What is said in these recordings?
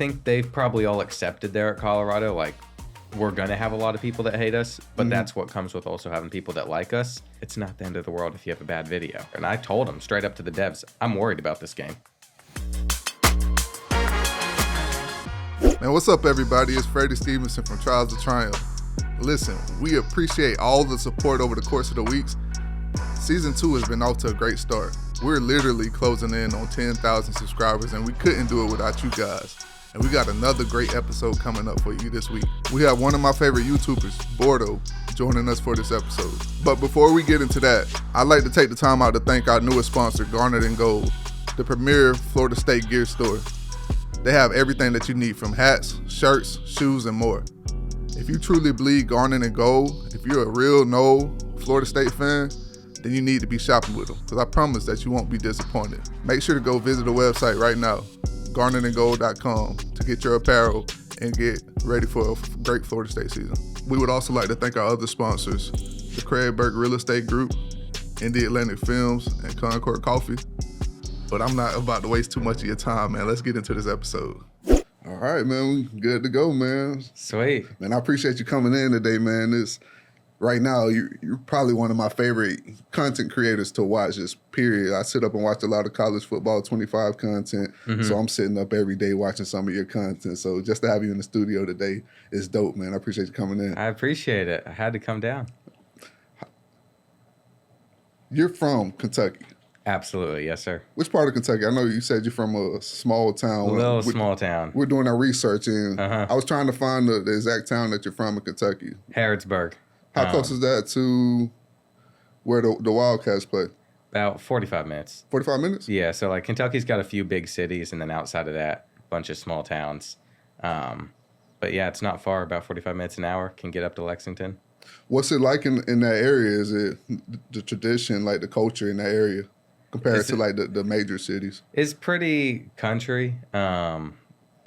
think they've probably all accepted there at Colorado. Like, we're going to have a lot of people that hate us, but that's what comes with also having people that like us. It's not the end of the world if you have a bad video. And I told them straight up to the devs, I'm worried about this game. Man, what's up, everybody? It's Freddie Stevenson from Trials of Triumph. Listen, we appreciate all the support over the course of the weeks. Season 2 has been off to a great start. We're literally closing in on 10,000 subscribers, and we couldn't do it without you guys. And we got another great episode coming up for you this week. We have one of my favorite YouTubers, Bordeaux, joining us for this episode. But before we get into that, I'd like to take the time out to thank our newest sponsor, Garnet & Gold, the premier Florida State gear store. They have everything that you need, from hats, shirts, shoes, and more. If you truly bleed Garnet & Gold, if you're a real Florida State fan, then you need to be shopping with them, because I promise that you won't be disappointed. Make sure to go visit the website right now, garnetandgold.com, to get your apparel and get ready for a great Florida State season. We would also like to thank our other sponsors, the Craig Burke Real Estate Group, Indie Atlantic Films, and Concord Coffee. But I'm not about to waste too much of your time, man. Let's get into this episode. All right, man. We good to go, man. Sweet. Man, I appreciate you coming in today, man. Right now, you're probably one of my favorite content creators to watch, just period. I sit up and watch a lot of college football 25 content, so I'm sitting up every day watching some of your content. So just to have you in the studio today is dope, man. I appreciate you coming in. I appreciate it. I had to come down. You're from Kentucky. Absolutely. Yes, sir. Which part of Kentucky? I know you said you're from a small town. Small town. We're doing our research, and I was trying to find the exact town that you're from in Kentucky. Harrodsburg. How close is that to where the Wildcats play? About 45 minutes. 45 minutes? Yeah, so like Kentucky's got a few big cities, and then outside of that, a bunch of small towns. But yeah, it's not far, about 45 minutes an hour, can get up to Lexington. What's it like in that area? Is it the tradition, like the culture in that area, compared to like the major cities? It's pretty country.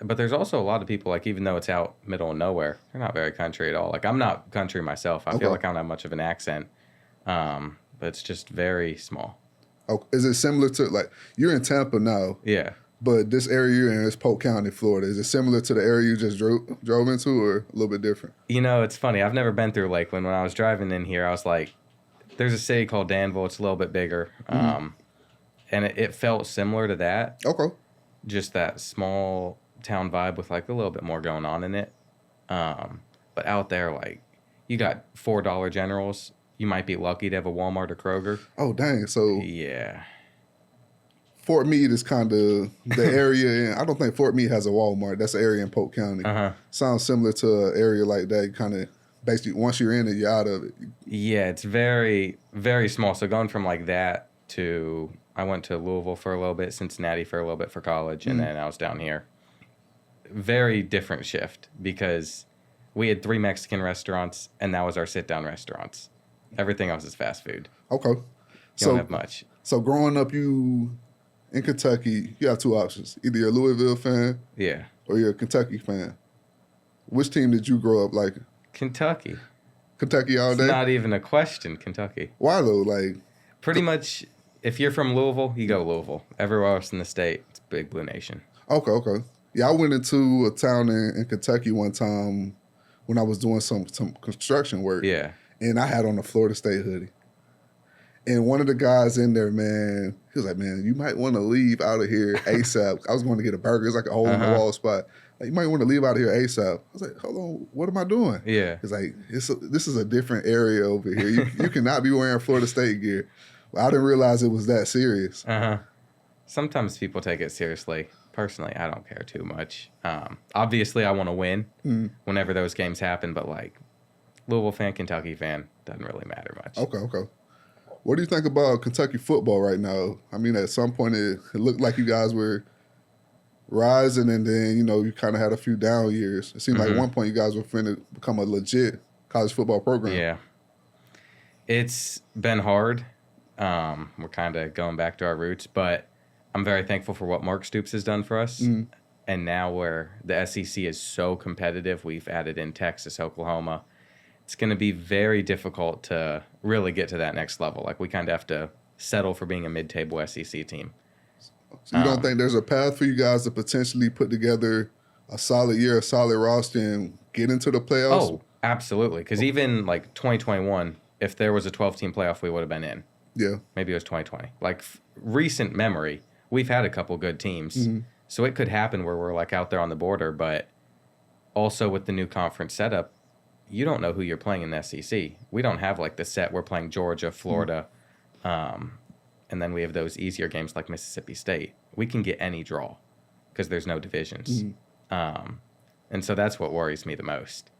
But there's also a lot of people, like, even though it's out middle of nowhere, they're not very country at all. Like, I'm not country myself. I feel like I don't have much of an accent. But it's just very small. Oh, is it similar to, like, you're in Tampa now. Yeah. But this area you're in is Polk County, Florida. Is it similar to the area you just drove into, or a little bit different? You know, it's funny. I've never been through Lakeland. When I was driving in here, I was like, there's a city called Danville. It's a little bit bigger. And it felt similar to that. Okay. Just that small town vibe with like a little bit more going on in it. But out there, like, you got $4 Generals. You might be lucky to have a Walmart or Kroger. Oh, dang. So yeah, Fort Meade is kind of the area, and I don't think Fort Meade has a Walmart. That's an area in Polk County. Sounds similar to an area like that. Kind of basically, once you're in it, you're out of it. Yeah, it's very, very small. So going from like that to, I went to Louisville for a little bit, Cincinnati for a little bit for college, and then I was down here. Very different shift, because we had 3 Mexican restaurants, and that was our sit-down restaurants. Everything else is fast food. Okay. You don't have much. So growing up, you in Kentucky, you have 2 options. Either you're a Louisville fan, or you're a Kentucky fan. Which team did you grow up like? Kentucky. Kentucky all day? It's not even a question, Kentucky. Why though? Like, pretty much, if you're from Louisville, you go Louisville. Everywhere else in the state, it's Big Blue Nation. Okay. Yeah, I went into a town in Kentucky one time when I was doing some construction work. Yeah. And I had on a Florida State hoodie. And one of the guys in there, man, he was like, man, you might want to leave out of here ASAP. I was going to get a burger. It's like a hole-in-the-wall spot. Like, you might want to leave out of here ASAP. I was like, hold on, what am I doing? Yeah. He's like, this is a different area over here. You cannot be wearing Florida State gear. Well, I didn't realize it was that serious. Sometimes people take it seriously. Personally, I don't care too much. Obviously, I want to win whenever those games happen, but like Louisville fan, Kentucky fan, doesn't really matter much. Okay. What do you think about Kentucky football right now? I mean, at some point it looked like you guys were rising, and then, you kind of had a few down years. It seemed like at one point you guys were finna become a legit college football program. Yeah. It's been hard. We're kind of going back to our roots, but I'm very thankful for what Mark Stoops has done for us. And now where the SEC is so competitive, we've added in Texas, Oklahoma. It's going to be very difficult to really get to that next level. Like, we kind of have to settle for being a mid-table SEC team. So you don't think there's a path for you guys to potentially put together a solid year, a solid roster, and get into the playoffs? Oh, absolutely. Because even like 2021, if there was a 12-team playoff, we would have been in. Yeah. Maybe it was 2020. Like recent memory, we've had a couple good teams. So it could happen where we're like out there on the border, but also with the new conference setup, you don't know who you're playing in the SEC. We don't have like the set. We're playing Georgia, Florida, and then we have those easier games like Mississippi State. We can get any draw because there's no divisions. And so that's what worries me the most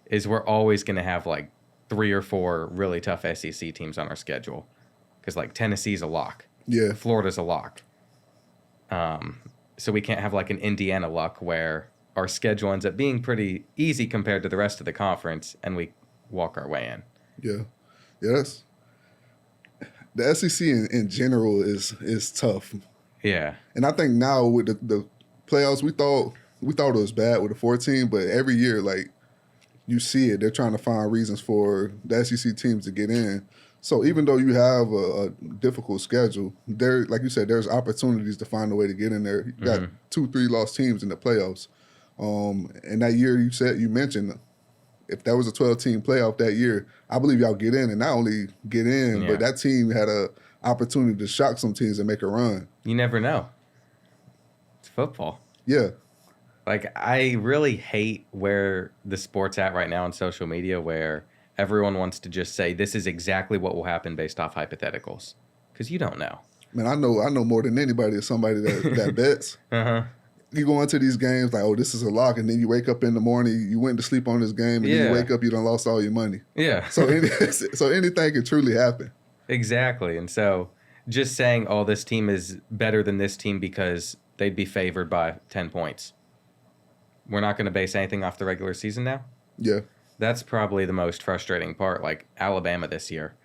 is we're always going to have like 3 or 4 really tough SEC teams on our schedule because like Tennessee's a lock. Yeah. Florida's a lock. So we can't have like an Indiana luck where our schedule ends up being pretty easy compared to the rest of the conference, and we walk our way in. Yeah. Yes. The SEC in general is tough. Yeah. And I think now with the playoffs, we thought it was bad with the 14, but every year, like, you see it. They're trying to find reasons for the SEC teams to get in. So even though you have a difficult schedule, there, like you said, there's opportunities to find a way to get in there. You got 2-3 lost teams in the playoffs. And that year you mentioned, if that was a 12-team playoff that year, I believe y'all get in, and not only get in, but that team had a opportunity to shock some teams and make a run. You never know. It's football. Yeah. Like, I really hate where the sport's at right now on social media where everyone wants to just say this is exactly what will happen based off hypotheticals. Because you don't know. Man, I know more than anybody as somebody that bets. You go into these games like, oh, this is a lock, and then you wake up in the morning, you went to sleep on this game, and then you wake up, you done lost all your money. Yeah. So anything can truly happen. Exactly. And so just saying, oh, this team is better than this team because they'd be favored by 10 points. We're not going to base anything off the regular season now? Yeah. That's probably the most frustrating part. Like Alabama this year.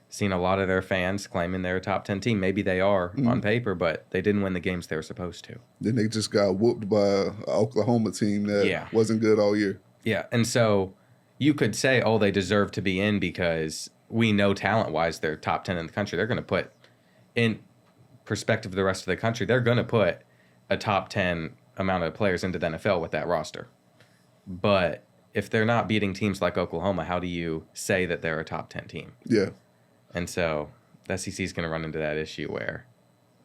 Seen a lot of their fans claiming they're a top 10 team. Maybe they are on paper, but they didn't win the games they were supposed to. Then they just got whooped by an Oklahoma team that wasn't good all year. Yeah, and so you could say, oh, they deserve to be in because we know talent-wise they're top 10 in the country. They're going to put, in perspective of the rest of the country, they're going to put a top 10 amount of players into the NFL with that roster. But if they're not beating teams like Oklahoma, how do you say that they're a top 10 team? Yeah. And so the SEC is going to run into that issue where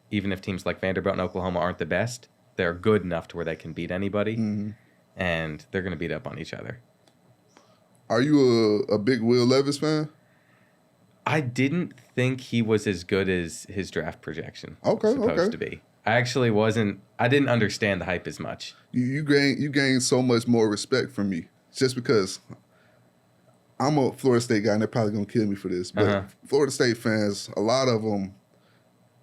even if teams like Vanderbilt and Oklahoma aren't the best, they're good enough to where they can beat anybody, and they're going to beat up on each other. Are you a big Will Levis fan? I didn't think he was as good as his draft projection was supposed to be. I actually wasn't. I didn't understand the hype as much. You gain so much more respect from me just because I'm a Florida State guy, and they're probably going to kill me for this. But Florida State fans, a lot of them,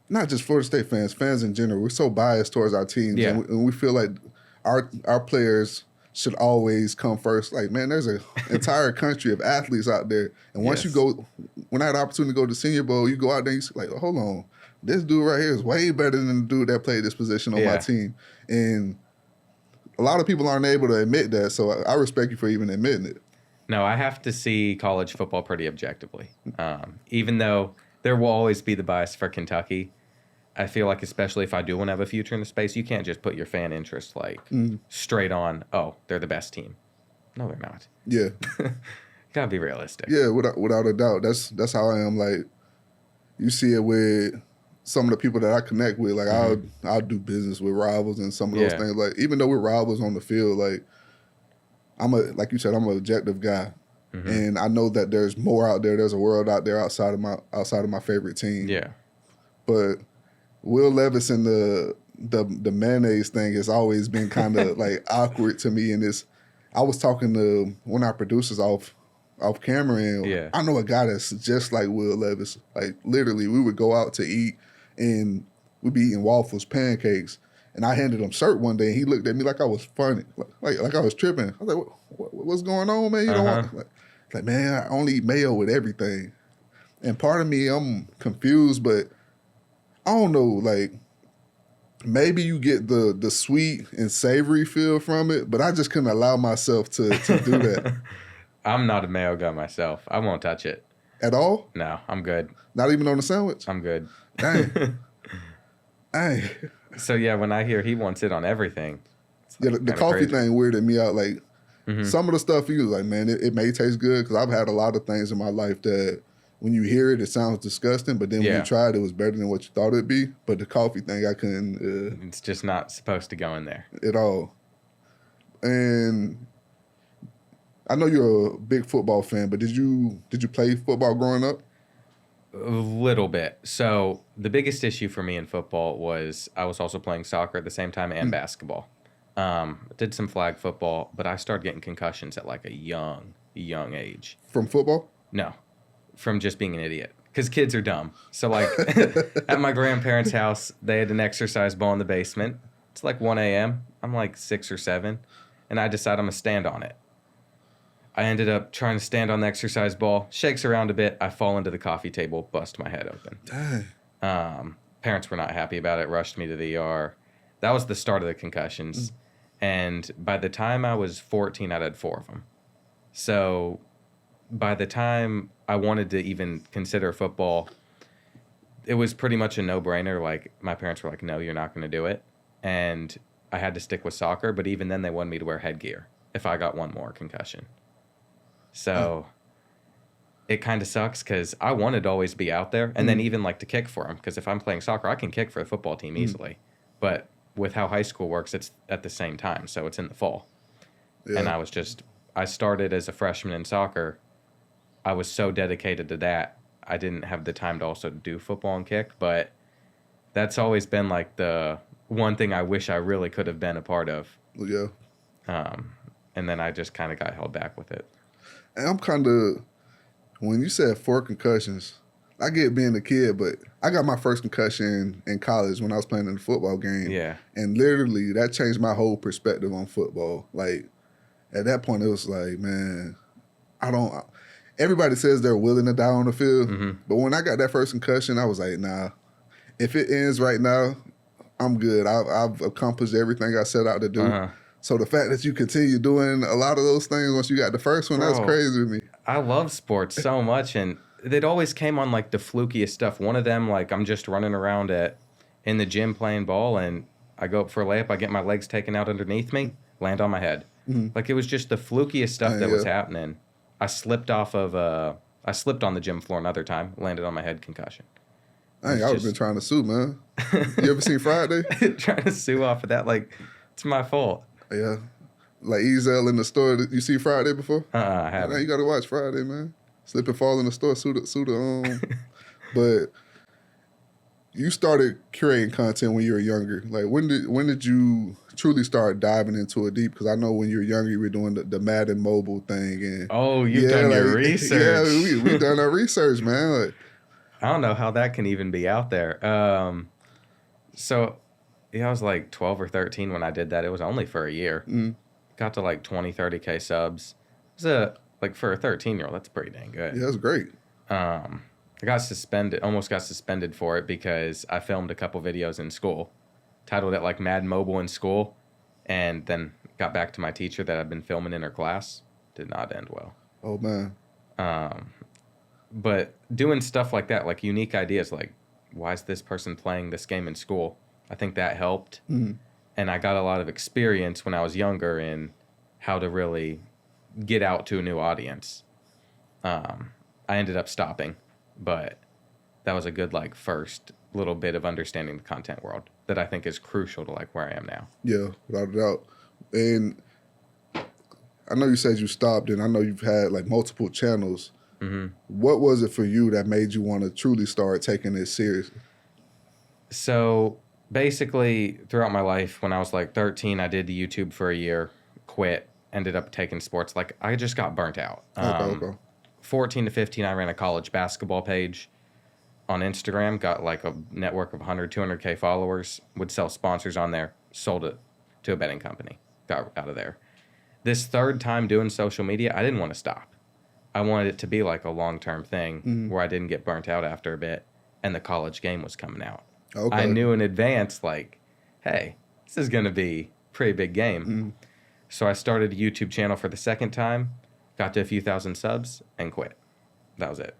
not just Florida State fans in general, we're so biased towards our teams. Yeah. And we feel like our players should always come first. Like, man, there's an entire country of athletes out there. And once you go, when I had the opportunity to go to Senior Bowl, you go out there and you see, like, hold on, this dude right here is way better than the dude that played this position on my team. And a lot of people aren't able to admit that, so I respect you for even admitting it. No, I have to see college football pretty objectively. Even though there will always be the bias for Kentucky, I feel like especially if I do want to have a future in the space, you can't just put your fan interest like straight on, oh, they're the best team. No, they're not. Yeah. Gotta be realistic. Yeah, without a doubt. That's how I am. Like, you see it with some of the people that I connect with. Like, I'll do business with rivals and some of those things. Like, even though we're rivals on the field, like, like you said, I'm an objective guy, and I know that there's more out there. There's a world out there outside of my favorite team. Yeah. But Will Levis and the mayonnaise thing has always been kind of like awkward to me. And I was talking to one of our producers off camera, and I know a guy that's just like Will Levis. Like, literally, we would go out to eat, and we'd be eating waffles, pancakes. And I handed him shirt one day, and he looked at me like I was funny, like I was tripping. I was like, what's going on, man? You don't want like, man, I only eat mayo with everything. And part of me, I'm confused, but I don't know, like, maybe you get the sweet and savory feel from it, but I just couldn't allow myself to do that. I'm not a mayo guy myself. I won't touch it. At all? No, I'm good. Not even on the sandwich? I'm good. Dang. Dang. So, yeah, when I hear he wants it on everything, it's Yeah, the coffee thing weirded me out. Like, some of the stuff he was like, man, it may taste good because I've had a lot of things in my life that when you hear it, it sounds disgusting, but then when you try it, it was better than what you thought it'd be. But the coffee thing, I couldn't. It's just not supposed to go in there at all. And I know you're a big football fan, but did you play football growing up? a little bit. So the biggest issue for me in football was I was also playing soccer at the same time and basketball. Did some flag football, but I started getting concussions at like a young age. From football? No, from just being an idiot. Because kids are dumb. So like at my grandparents' house, they had an exercise ball in the basement. It's like 1 a.m. I'm like 6 or 7, and I decide I'm going to stand on it. I ended up trying to stand on the exercise ball, shakes around a bit. I fall into the coffee table, bust my head open. Dang. Parents were not happy about it, rushed me to the ER. That was the start of the concussions. And by the time I was 14, I'd had 4 of them. So by the time I wanted to even consider football, it was pretty much a no-brainer. Like, my parents were like, no, you're not going to do it. And I had to stick with soccer, but even then they wanted me to wear headgear if I got one more concussion. So it kind of sucks because I wanted to always be out there and then even like to kick for them, because if I'm playing soccer, I can kick for the football team easily. But with how high school works, it's at the same time, so it's in the fall. Yeah. And I started as a freshman in soccer. I was so dedicated to that, I didn't have the time to also do football and kick, but that's always been like the one thing I wish I really could have been a part of. Yeah. And then I just kind of got held back with it. And I'm kind of, when you said 4 concussions, I get being a kid, but I got my first concussion in college when I was playing in the football game. Yeah. And literally, that changed my whole perspective on football. Like, at that point, it was like, man, everybody says they're willing to die on the field. But when I got that first concussion, I was like, nah, if it ends right now, I'm good. I've accomplished everything I set out to do. So the fact that you continue doing a lot of those things once you got the first one, that's crazy to me. I love sports so much, and it always came on like the flukiest stuff. One of them, like, I'm just running around in the gym playing ball, and I go up for a layup, I get my legs taken out underneath me, land on my head. Like, it was just the flukiest stuff that was happening. I slipped on the gym floor another time, landed on my head, concussion. I would have been trying to sue, man. You ever seen Friday? Trying to sue off of that, like, it's my fault. Yeah. Like Ezel in the store. You see Friday before? I haven't. You got to watch Friday, man. Slip and fall in the store, sue the But you started creating content when you were younger. Like, when did you truly start diving into it deep? Because I know when you were younger, you were doing the Madden mobile thing. And you've done your research. Yeah, we done our research, man. Like, I don't know how that can even be out there. I was like 12 or 13 when I did that. It was only for a year. Got to like 20, 30K subs. It was for a 13-year-old, that's pretty dang good. Yeah, that's great. I almost got suspended for it because I filmed a couple videos in school, titled it like Mad Mobile in School, and then got back to my teacher that I'd been filming in her class. Did not end well. Oh, man. But doing stuff like that, like unique ideas, like, why is this person playing this game in school? I think that helped. And I got a lot of experience when I was younger in how to really get out to a new audience. I ended up stopping, but that was a good like first little bit of understanding the content world that I think is crucial to like where I am now. Yeah, without a doubt. And I know you said you stopped, and I know you've had like multiple channels. What was it for you that made you want to truly start taking this seriously? So basically, throughout my life, when I was like 13, I did YouTube for a year, quit, ended up taking sports. Like, I just got burnt out. Okay. 14 to 15, I ran a college basketball page on Instagram, got like a network of 100, 200K followers, would sell sponsors on there, sold it to a betting company, got out of there. This third time doing social media, I didn't want to stop. I wanted it to be like a long-term thing where I didn't get burnt out after a bit, and the college game was coming out. Okay. I knew in advance, like, hey, this is going to be a pretty big game. So I started a YouTube channel for the second time, got to a few thousand subs, and quit. That was it.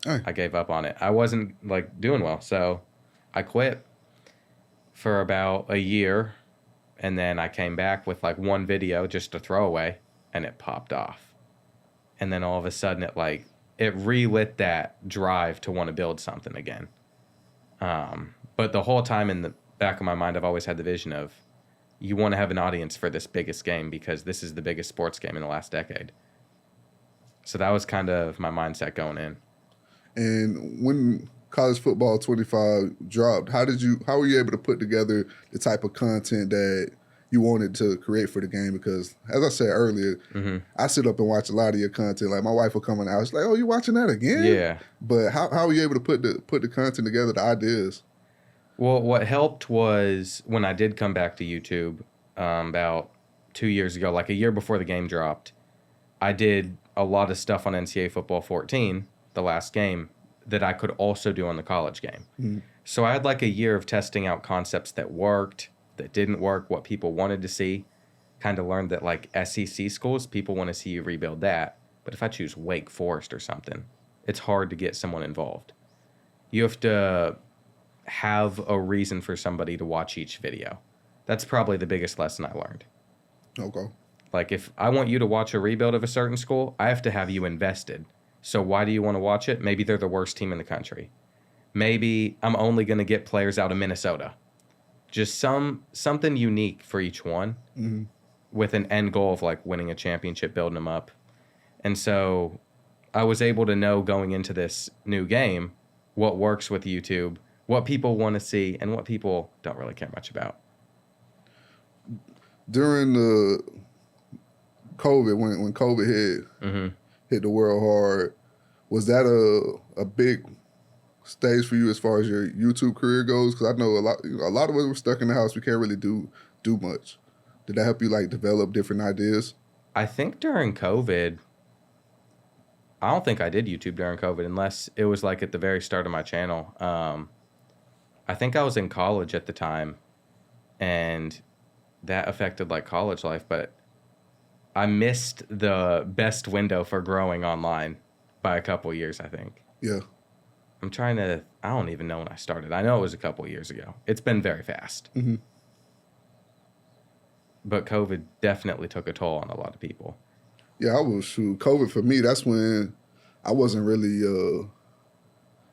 I gave up on it. I wasn't, like, doing well, so I quit for about a year, And then I came back with like one video just to throw away, and it popped off. And then all of a sudden it relit that drive to want to build something again. But the whole time in the back of my mind, I've always had the vision of you want to have an audience for this biggest game because this is the biggest sports game in the last decade. So that was kind of my mindset going in. And when College Football 25 dropped, how were you able to put together the type of content that you wanted to create for the game? Because as I said earlier, I sit up and watch a lot of your content. Like my wife will come in the house, like, "Oh, you watching that again?" Yeah. But how were you able to put the content together, the ideas? Well, what helped was when I did come back to YouTube about 2 years ago, like a year before the game dropped, I did a lot of stuff on NCAA Football 14, the last game, that I could also do on the college game. So I had like a year of testing out concepts that worked, that didn't work, what people wanted to see. Kind of learned that like SEC schools, people want to see you rebuild that. But if I choose Wake Forest or something, it's hard to get someone involved. You have to have a reason for somebody to watch each video. That's probably the biggest lesson I learned. Okay. Like if I want you to watch a rebuild of a certain school, I have to have you invested. So why do you want to watch it? Maybe they're the worst team in the country. Maybe I'm only going to get players out of Minnesota. Just something unique for each one with an end goal of like winning a championship, building them up. And so I was able to know going into this new game what works with YouTube, what people want to see, and what people don't really care much about. During the COVID, when COVID hit the world hard, was that a big stage for you as far as your YouTube career goes? Because I know a lot of us were stuck in the house. We can't really do much. Did that help you like develop different ideas? I think during COVID, I don't think I did YouTube during COVID unless it was like at the very start of my channel. I think I was in college at the time, and that affected like college life, but I missed the best window for growing online by a couple years, I think. Yeah. I don't even know when I started. I know it was a couple years ago. It's been very fast. But COVID definitely took a toll on a lot of people. Yeah, COVID for me, that's when I wasn't really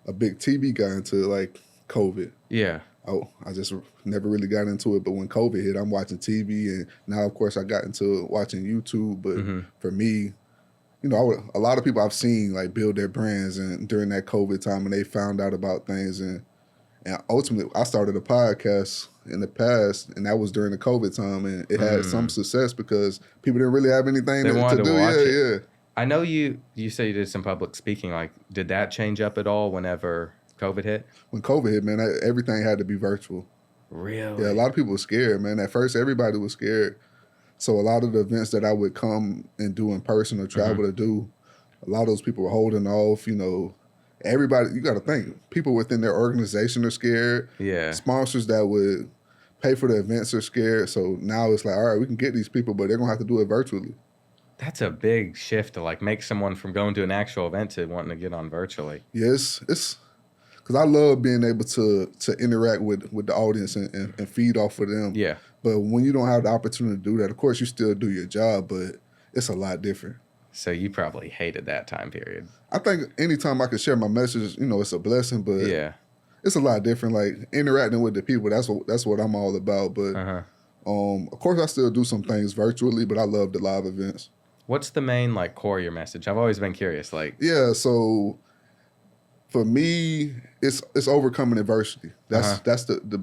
a big TV guy until like COVID. Yeah. I just never really got into it. But when COVID hit, I'm watching TV. And now, of course, I got into watching YouTube. But for me, a lot of people I've seen like build their brands and during that COVID time, and they found out about things. And ultimately, I started a podcast in the past, and that was during the COVID time. And it had some success because people didn't really have anything to do. Yeah. I know you say you did some public speaking. Like, did that change up at all whenever COVID hit? When COVID hit, man, everything had to be virtual. Really? Yeah, a lot of people were scared, man. At first, everybody was scared. So a lot of the events that I would come and do in person or travel to do, a lot of those people were holding off. Everybody, you got to think, people within their organization are scared. Yeah. Sponsors that would pay for the events are scared. So now it's like, all right, we can get these people, but they're going to have to do it virtually. That's a big shift to like make someone from going to an actual event to wanting to get on virtually. Yes, it's because I love being able to interact with the audience and feed off of them. Yeah. But when you don't have the opportunity to do that, of course you still do your job, but it's a lot different. So you probably hated that time period. I think anytime I can share my message, it's a blessing, but yeah, it's a lot different. Like interacting with the people, that's what I'm all about. But of course I still do some things virtually, but I love the live events. What's the main like core of your message? I've always been curious. Like, yeah, so for me, it's overcoming adversity. That's the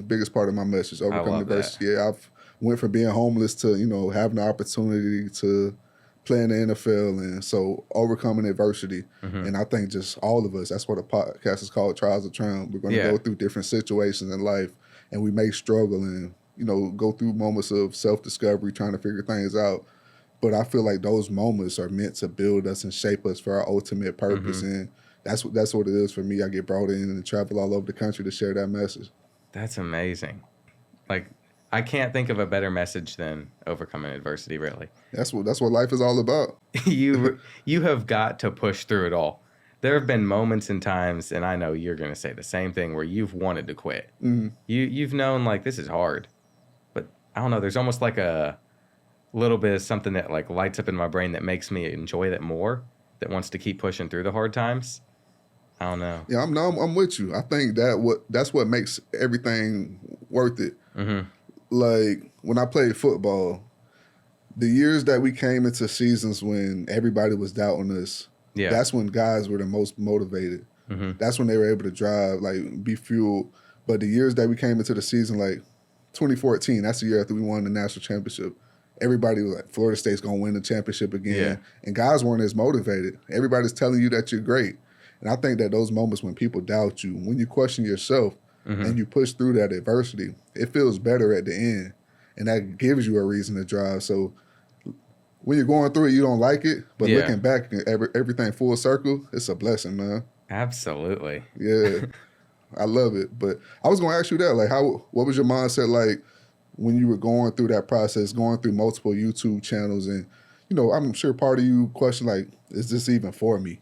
biggest part of my message. Overcoming adversity. That. Yeah, I've went from being homeless to having the opportunity to play in the NFL, and so overcoming adversity. And I think just all of us. That's what a podcast is called, Trials of Triumph. We're going to go through different situations in life, and we may struggle and go through moments of self-discovery, trying to figure things out. But I feel like those moments are meant to build us and shape us for our ultimate purpose. And that's what it is for me. I get brought in and travel all over the country to share that message. That's amazing. Like, I can't think of a better message than overcoming adversity, really. That's what life is all about. You have got to push through it all. There have been moments and times, and I know you're going to say the same thing, where you've wanted to quit. You've known, like, this is hard. But I don't know, there's almost like a little bit of something that like lights up in my brain that makes me enjoy that more, that wants to keep pushing through the hard times. I don't know. Yeah, I'm with you. I think that's what makes everything worth it. Mm-hmm. Like when I played football, the years that we came into seasons when everybody was doubting us, that's when guys were the most motivated. Mm-hmm. That's when they were able to drive, like be fueled. But the years that we came into the season, like 2014, that's the year after we won the national championship. Everybody was like, Florida State's going to win the championship again. Yeah. And guys weren't as motivated. Everybody's telling you that you're great. And I think that those moments when people doubt you, when you question yourself and you push through that adversity, it feels better at the end. And that gives you a reason to drive. So when you're going through it, you don't like it. But looking back, everything full circle, it's a blessing, man. Absolutely. Yeah. I love it. But I was going to ask you that. Like, what was your mindset like when you were going through that process, going through multiple YouTube channels? And, you know, I'm sure part of you question, like, is this even for me?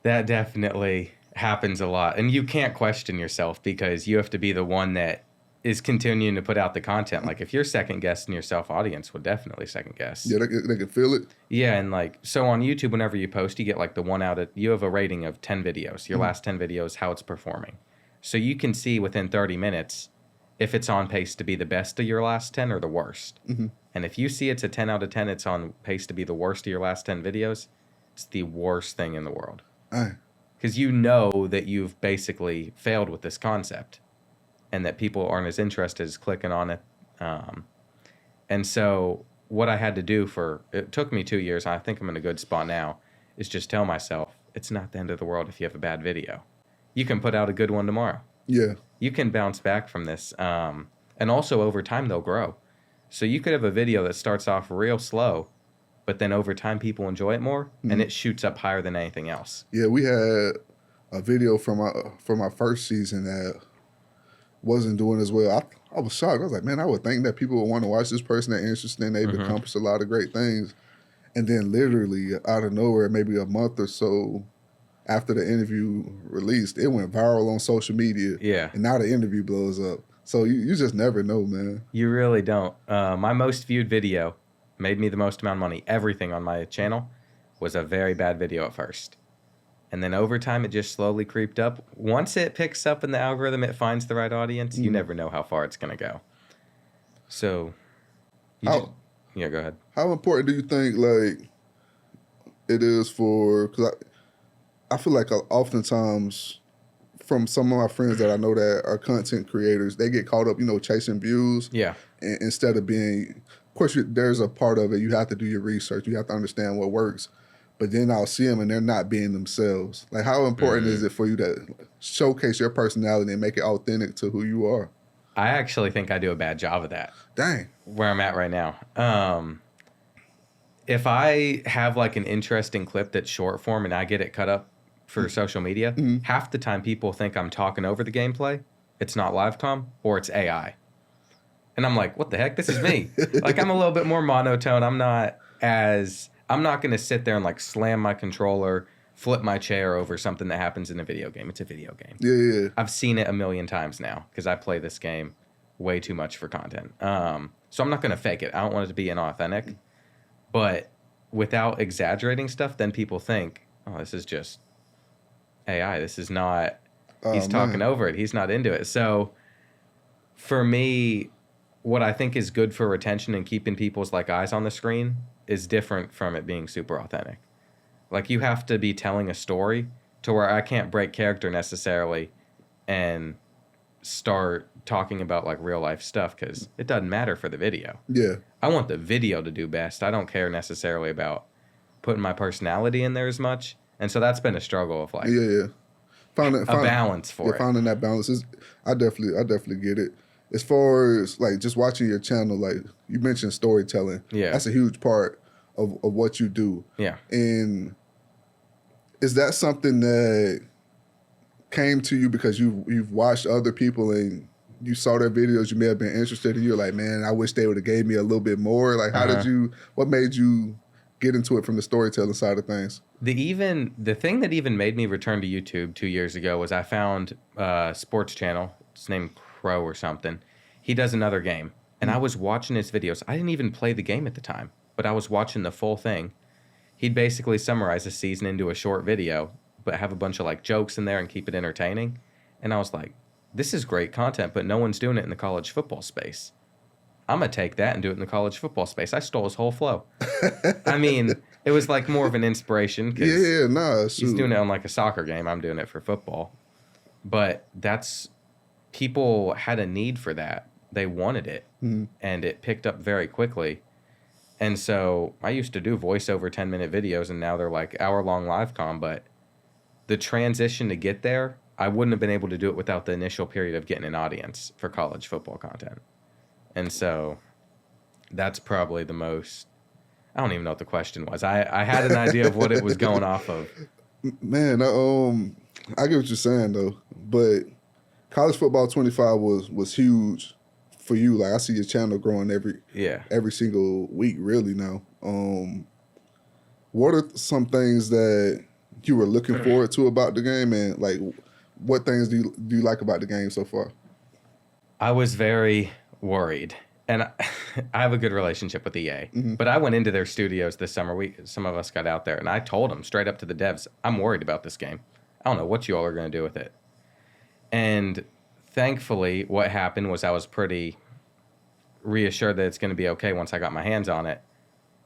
That definitely happens a lot. And you can't question yourself because you have to be the one that is continuing to put out the content. Like if you're second guessing yourself, audience would definitely second guess. Yeah, they can feel it. Yeah, and like, so on YouTube, whenever you post, you get like you have a rating of 10 videos, your last 10 videos, how it's performing. So you can see within 30 minutes if it's on pace to be the best of your last 10 or the worst. Mm-hmm. And if you see it's a 10 out of 10, it's on pace to be the worst of your last 10 videos, it's the worst thing in the world. Because you know that you've basically failed with this concept and that people aren't as interested as clicking on it. And so what I had to do it took me 2 years, and I think I'm in a good spot now, is just tell myself, it's not the end of the world if you have a bad video. You can put out a good one tomorrow. Yeah. You can bounce back from this. And also over time, they'll grow. So you could have a video that starts off real slow, but then over time people enjoy it more, and it shoots up higher than anything else. Yeah, we had a video from our first season that wasn't doing as well. I was shocked. I was like, man, I would think that people would want to watch this person. They're interested and they've accomplished a lot of great things. And then literally out of nowhere, maybe a month or so after the interview released, it went viral on social media. Yeah. And now the interview blows up. So you just never know, man. You really don't. My most viewed video made me the most amount of money. Everything on my channel was a very bad video at first. And then over time, it just slowly creeped up. Once it picks up in the algorithm, it finds the right audience. You never know how far it's going to go. So, go ahead. How important do you think, like, it is for, because I feel like oftentimes from some of my friends that I know that are content creators, they get caught up, chasing views. Yeah. Instead of being, of course, there's a part of it. You have to do your research. You have to understand what works. But then I'll see them and they're not being themselves. Like, how important is it for you to showcase your personality and make it authentic to who you are? I actually think I do a bad job of that. Dang. Where I'm at right now. If I have like an interesting clip that's short form and I get it cut up for social media, half the time people think I'm talking over the gameplay. It's not live comm or it's AI. And I'm like, what the heck? This is me. Like, I'm a little bit more monotone. I'm not going to sit there and like slam my controller, flip my chair over something that happens in a video game. It's a video game. Yeah. I've seen it a million times now because I play this game way too much for content. So I'm not going to fake it. I don't want it to be inauthentic. But without exaggerating stuff, then people think, oh, this is just AI. This is not, he's talking over it. He's not into it. So for me, what I think is good for retention and keeping people's like eyes on the screen is different from it being super authentic. Like, you have to be telling a story to where I can't break character necessarily and start talking about like real life stuff because it doesn't matter for the video. Yeah. I want the video to do best. I don't care necessarily about putting my personality in there as much. And so that's been a struggle of like a balance for it. Finding that balance is, I definitely get it. As far as like just watching your channel, like you mentioned storytelling. Yeah. That's a huge part of what you do. Yeah. And is that something that came to you because you've watched other people and you saw their videos, you may have been interested and you're like, man, I wish they would have gave me a little bit more. Like, what made you get into it from the storytelling side of things? The thing that even made me return to YouTube 2 years ago was I found a sports channel. It's named Crow or something. He does another game. And I was watching his videos. I didn't even play the game at the time, but I was watching the full thing. He'd basically summarize a season into a short video, but have a bunch of like jokes in there and keep it entertaining. And I was like, this is great content, but no one's doing it in the college football space. I'm going to take that and do it in the college football space. I stole his whole flow. I mean, it was like more of an inspiration because he's doing it on like a soccer game. I'm doing it for football. But people had a need for that. They wanted it, and it picked up very quickly. And so I used to do voiceover 10-minute videos, and now they're like hour-long live com. But the transition to get there, I wouldn't have been able to do it without the initial period of getting an audience for college football content. And so that's probably the most... I don't even know what the question was. I had an idea of what it was going off of. Man, I get what you're saying, though. But college football 25 was huge for you. Like, I see your channel growing every single week, really, now. What are some things that you were looking forward to about the game? And, like, what things do you like about the game so far? I was very worried. And I have a good relationship with EA. But I went into their studios this summer. Some of us got out there, and I told them straight up to the devs, I'm worried about this game. I don't know what you all are going to do with it. And thankfully, what happened was I was pretty reassured that it's going to be okay once I got my hands on it.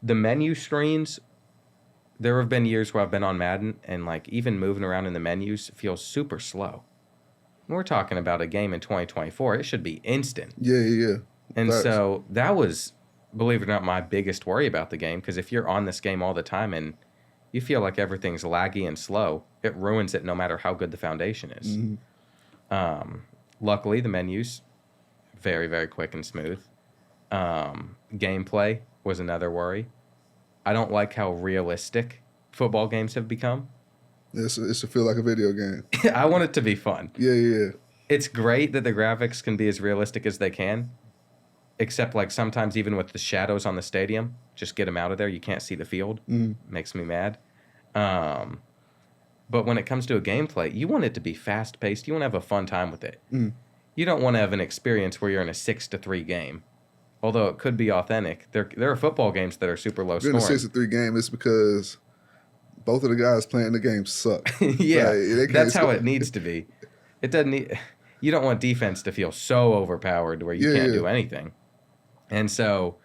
The menu screens, there have been years where I've been on Madden, and like even moving around in the menus feels super slow. We're talking about a game in 2024. It should be instant. Yeah. And so that was, believe it or not, my biggest worry about the game, because if you're on this game all the time and you feel like everything's laggy and slow, it ruins it no matter how good the foundation is. Luckily, the menus, very, very quick and smooth. Gameplay was another worry. I don't like how realistic football games have become. It should feel like a video game. I want it to be fun. Yeah. It's great that the graphics can be as realistic as they can, except like sometimes even with the shadows on the stadium, just get them out of there. You can't see the field. Makes me mad. But when it comes to a gameplay, you want it to be fast-paced. You want to have a fun time with it. You don't want to have an experience where you're in a 6-3 game. Although it could be authentic. There are football games that are super low scoring. In a 6-3 game, it's because both of the guys playing the game suck. Yeah, like, that's how it needs to be. It doesn't need... You don't want defense to feel so overpowered where you can't do anything. And so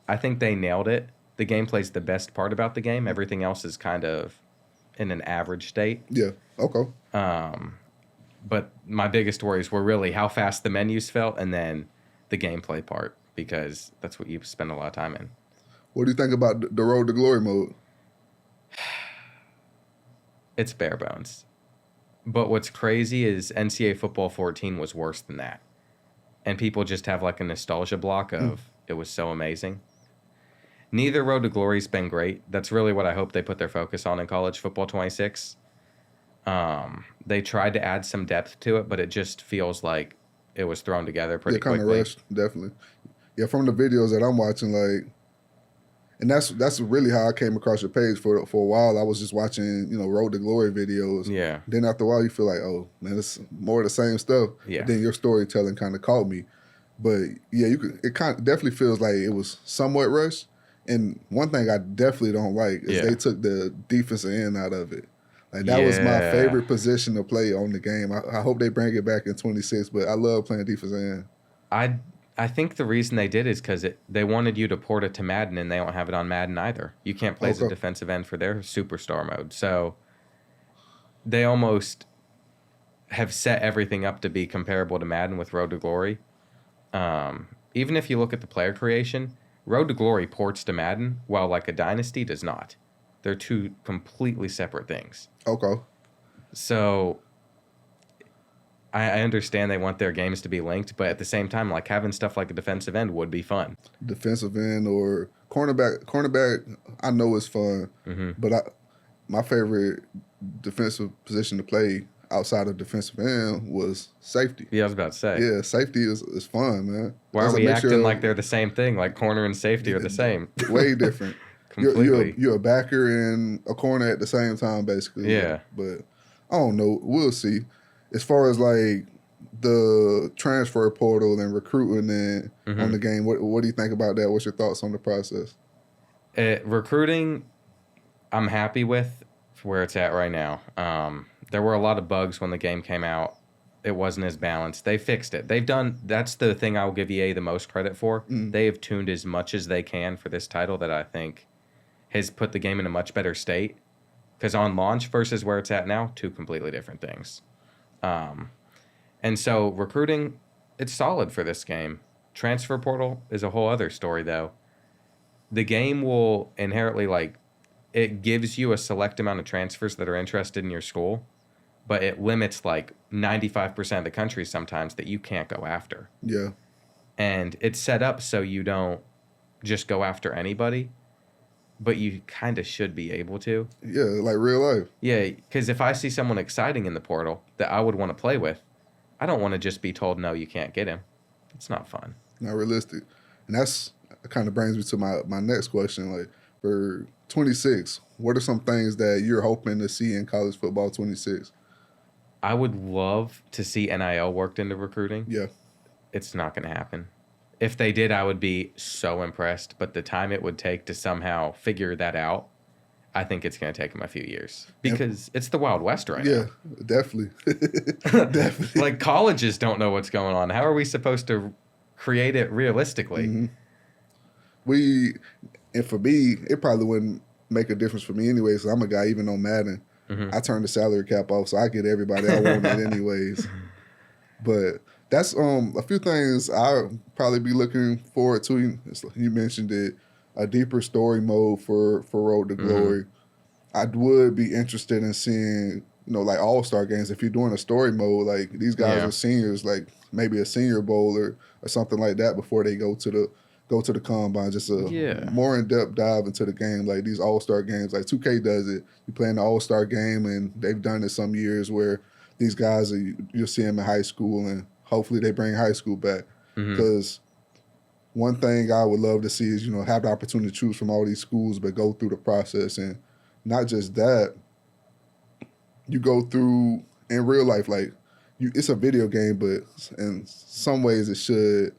I think they nailed it. The gameplay's the best part about the game. Everything else is kind of in an average state. Yeah, okay. But my biggest worries were really how fast the menus felt and then the gameplay part, because that's what you spend a lot of time in. What do you think about the Road to Glory mode? It's bare bones. But what's crazy is NCAA Football 14 was worse than that. And people just have like a nostalgia block of it was so amazing. Neither Road to Glory's been great. That's really what I hope they put their focus on in College Football 26. They tried to add some depth to it, but it just feels like it was thrown together pretty quickly. Kind of rushed, definitely. Yeah, from the videos that I'm watching, like, and that's really how I came across your page for a while. I was just watching, Road to Glory videos. Yeah. Then after a while, you feel like, oh man, it's more of the same stuff. Yeah. But then your storytelling kind of caught me. But yeah, it kind of definitely feels like it was somewhat rushed. And one thing I definitely don't like is they took the defensive end out of it. Like that was my favorite position to play on the game. I hope they bring it back in 26, but I love playing defensive end. I think the reason they did is because they wanted you to port it to Madden, and they don't have it on Madden either. You can't play as a defensive end for their superstar mode. So they almost have set everything up to be comparable to Madden with Road to Glory. Even if you look at the player creation, Road to Glory ports to Madden, while like a Dynasty does not. They're two completely separate things. Okay. So I understand they want their games to be linked, but at the same time, like having stuff like a defensive end would be fun. Defensive end or cornerback, I know is fun, but my favorite defensive position to play outside of defensive end was safety. Yeah, I was about to say. Yeah, safety is fun, man. Why are we acting like they're the same thing? Like corner and safety are the same. Way different. Completely. You're a backer and a corner at the same time, basically. Yeah. But I don't know. We'll see. As far as like the transfer portal and recruiting and on the game. What do you think about that? What's your thoughts on the process? Recruiting, I'm happy with where it's at right now. There were a lot of bugs when the game came out. It wasn't as balanced. They fixed it. That's the thing I'll give EA the most credit for. They have tuned as much as they can for this title that I think has put the game in a much better state. Because on launch versus where it's at now, two completely different things. And so recruiting, it's solid for this game. Transfer portal is a whole other story, though. The game will inherently, it gives you a select amount of transfers that are interested in your school, but it limits 95% of the country sometimes that you can't go after. Yeah. And it's set up so you don't just go after anybody, but you kind of should be able to. Yeah, like real life. Yeah, because if I see someone exciting in the portal that I would want to play with, I don't want to just be told, no, you can't get him. It's not fun. Not realistic. And that kind of brings me to my next question. For 26, what are some things that you're hoping to see in college football 26? I would love to see NIL worked into recruiting. Yeah. It's not going to happen. If they did, I would be so impressed. But the time it would take to somehow figure that out, I think it's going to take them a few years. Because it's the Wild West right now. Yeah, definitely. Definitely. Colleges don't know what's going on. How are we supposed to create it realistically? And for me, it probably wouldn't make a difference for me anyways. I'm a guy, even on Madden. I turned the salary cap off, so I get everybody I wanted anyways. But that's a few things I'll probably be looking forward to. You mentioned it, a deeper story mode for Road to Glory. I would be interested in seeing, all-star games. If you're doing a story mode, these guys are seniors, maybe a Senior Bowl or something like that before they go to the combine. Just a more in-depth dive into the game, these all-star games. 2K does it. You play in the all-star game, and they've done it some years where these guys, you'll see them in high school, and hopefully they bring high school back. Because one thing I would love to see is, have the opportunity to choose from all these schools, but go through the process. And not just that, you go through in real life, it's a video game, but in some ways it should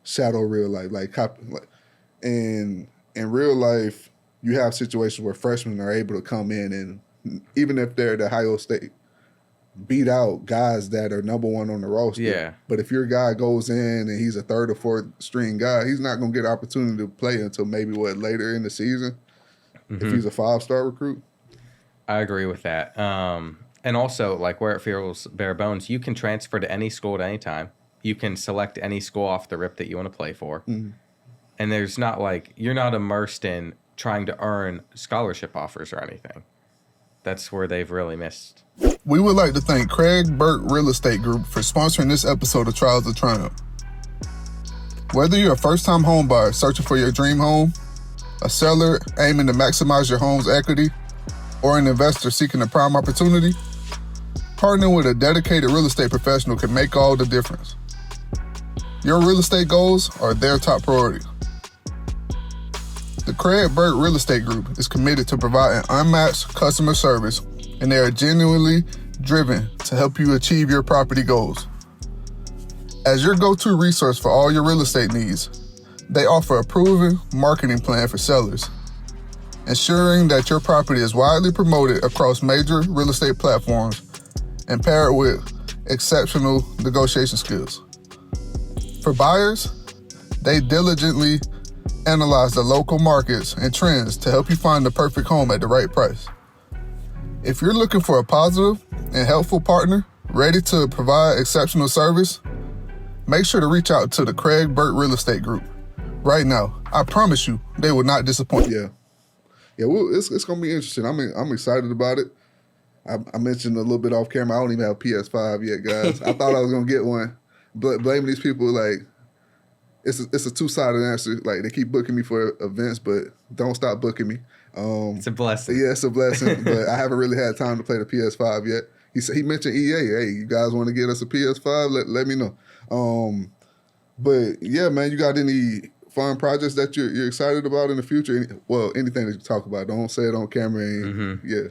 shadow real life. And in real life, you have situations where freshmen are able to come in and even if they're at Ohio State, beat out guys that are number one on the roster. Yeah. But if your guy goes in and he's a third or fourth string guy, he's not going to get an opportunity to play until maybe later in the season if he's a 5-star recruit. I agree with that. And also, where it feels bare bones, you can transfer to any school at any time. You can select any school off the rip that you want to play for. And there's not you're not immersed in trying to earn scholarship offers or anything. That's where they've really missed. We would like to thank Craig Burt Real Estate Group for sponsoring this episode of Trials of Triumph. Whether you're a first-time home buyer searching for your dream home, a seller aiming to maximize your home's equity, or an investor seeking a prime opportunity, partnering with a dedicated real estate professional can make all the difference. Your real estate goals are their top priority. The Craig Burt Real Estate Group is committed to providing unmatched customer service, and they are genuinely driven to help you achieve your property goals. As your go-to resource for all your real estate needs, they offer a proven marketing plan for sellers, ensuring that your property is widely promoted across major real estate platforms and paired with exceptional negotiation skills. For buyers, they diligently analyze the local markets and trends to help you find the perfect home at the right price. If you're looking for a positive and helpful partner ready to provide exceptional service, make sure to reach out to the Craig Burt Real Estate Group right now. I promise you, they will not disappoint. Yeah, well, it's going to be interesting. I'm excited about it. I mentioned a little bit off camera, I don't even have a PS5 yet, guys. I thought I was going to get one. But blaming these people, it's a two-sided answer. They keep booking me for events, but don't stop booking me. It's a blessing. Yeah, it's a blessing, but I haven't really had time to play the PS5 yet. He mentioned EA. Hey, you guys want to get us a PS5? Let me know. But yeah, man, you got any fun projects that you're excited about in the future? Anything that you talk about. Don't say it on camera. Yeah.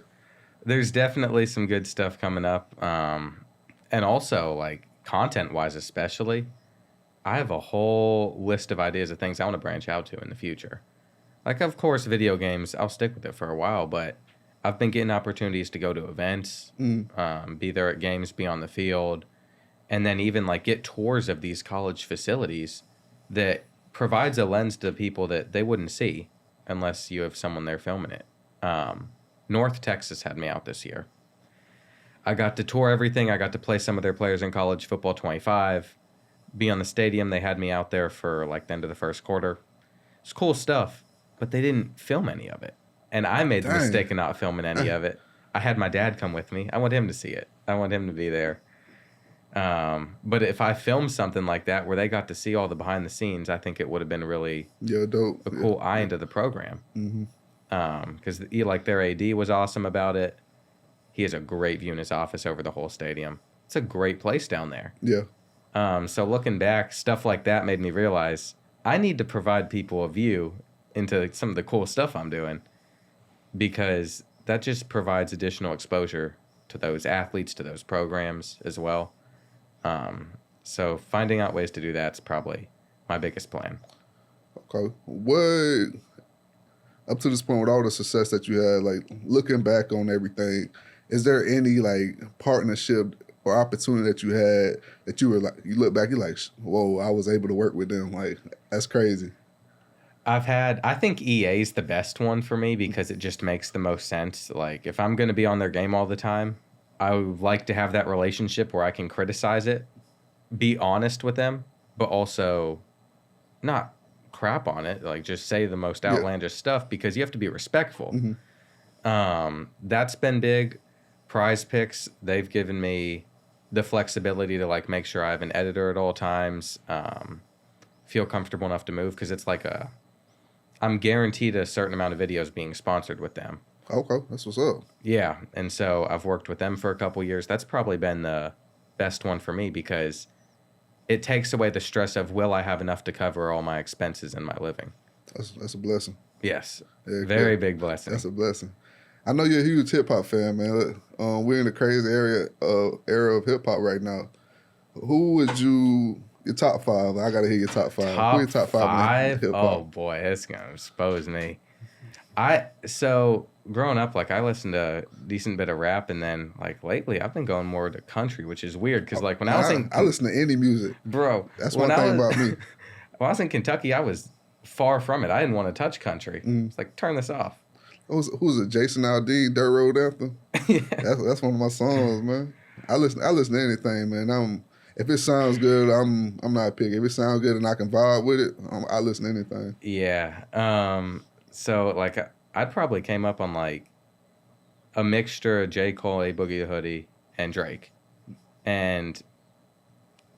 There's definitely some good stuff coming up. And also, content-wise especially, I have a whole list of ideas of things I want to branch out to in the future. Like, of course, video games, I'll stick with it for a while, but I've been getting opportunities to go to events, be there at games, be on the field, and then even, like, get tours of these college facilities that provides a lens to people that they wouldn't see unless you have someone there filming it. North Texas had me out this year. I got to tour everything. I got to play some of their players in college football 25, be on the stadium. They had me out there for, like, the end of the first quarter. It's cool stuff, but they didn't film any of it. And I made the mistake of not filming any of it. I had my dad come with me. I want him to see it. I want him to be there. But if I filmed something like that where they got to see all the behind the scenes, I think it would have been really dope. A cool eye into the program. Because like their AD was awesome about it. He has a great view in his office over the whole stadium. It's a great place down there. Yeah. So looking back, stuff like that made me realize I need to provide people a view into some of the cool stuff I'm doing, because that just provides additional exposure to those athletes, to those programs as well. So finding out ways to do that's probably my biggest plan. Okay. What, up to this point, with all the success that you had, like, looking back on everything, is there any, like, partnership or opportunity that you had that you were like, you look back, you're like, whoa, I was able to work with them. Like, that's crazy. I think EA's the best one for me because it just makes the most sense. Like, if I'm going to be on their game all the time, I would like to have that relationship where I can criticize it, be honest with them, but also not crap on it. Like, just say the most outlandish stuff, because you have to be respectful. That's been big. Prize Picks, they've given me the flexibility to, like, make sure I have an editor at all times, feel comfortable enough to move, because it's like I'm guaranteed a certain amount of videos being sponsored with them. Okay, that's what's up. Yeah, and so I've worked with them for a couple years. That's probably been the best one for me, because it takes away the stress of, will I have enough to cover all my expenses and my living? That's a blessing. Yes, Yeah, very big blessing. That's a blessing. I know you're a huge hip-hop fan, man. We're in a crazy era of hip-hop right now. Who would you... Your top five. I got to hear your top five. Who are your top five? Oh, boy. It's going to expose me. So, growing up, like, I listened to a decent bit of rap, and then, like, lately, I've been going more to country, which is weird, because, like, when I was in... I listen to any music. Bro. That's one thing about me. When I was in Kentucky, I was far from it. I didn't want to touch country. It's like, turn this off. Who's it? Jason Aldean, Dirt Road Anthem? Yeah. That's one of my songs, man. I listen to anything, man. If it sounds good, I'm not picky. If it sounds good and I can vibe with it, I listen to anything. Yeah. So, like, I probably came up on, like, a mixture of J. Cole, A Boogie the Hoodie, and Drake. And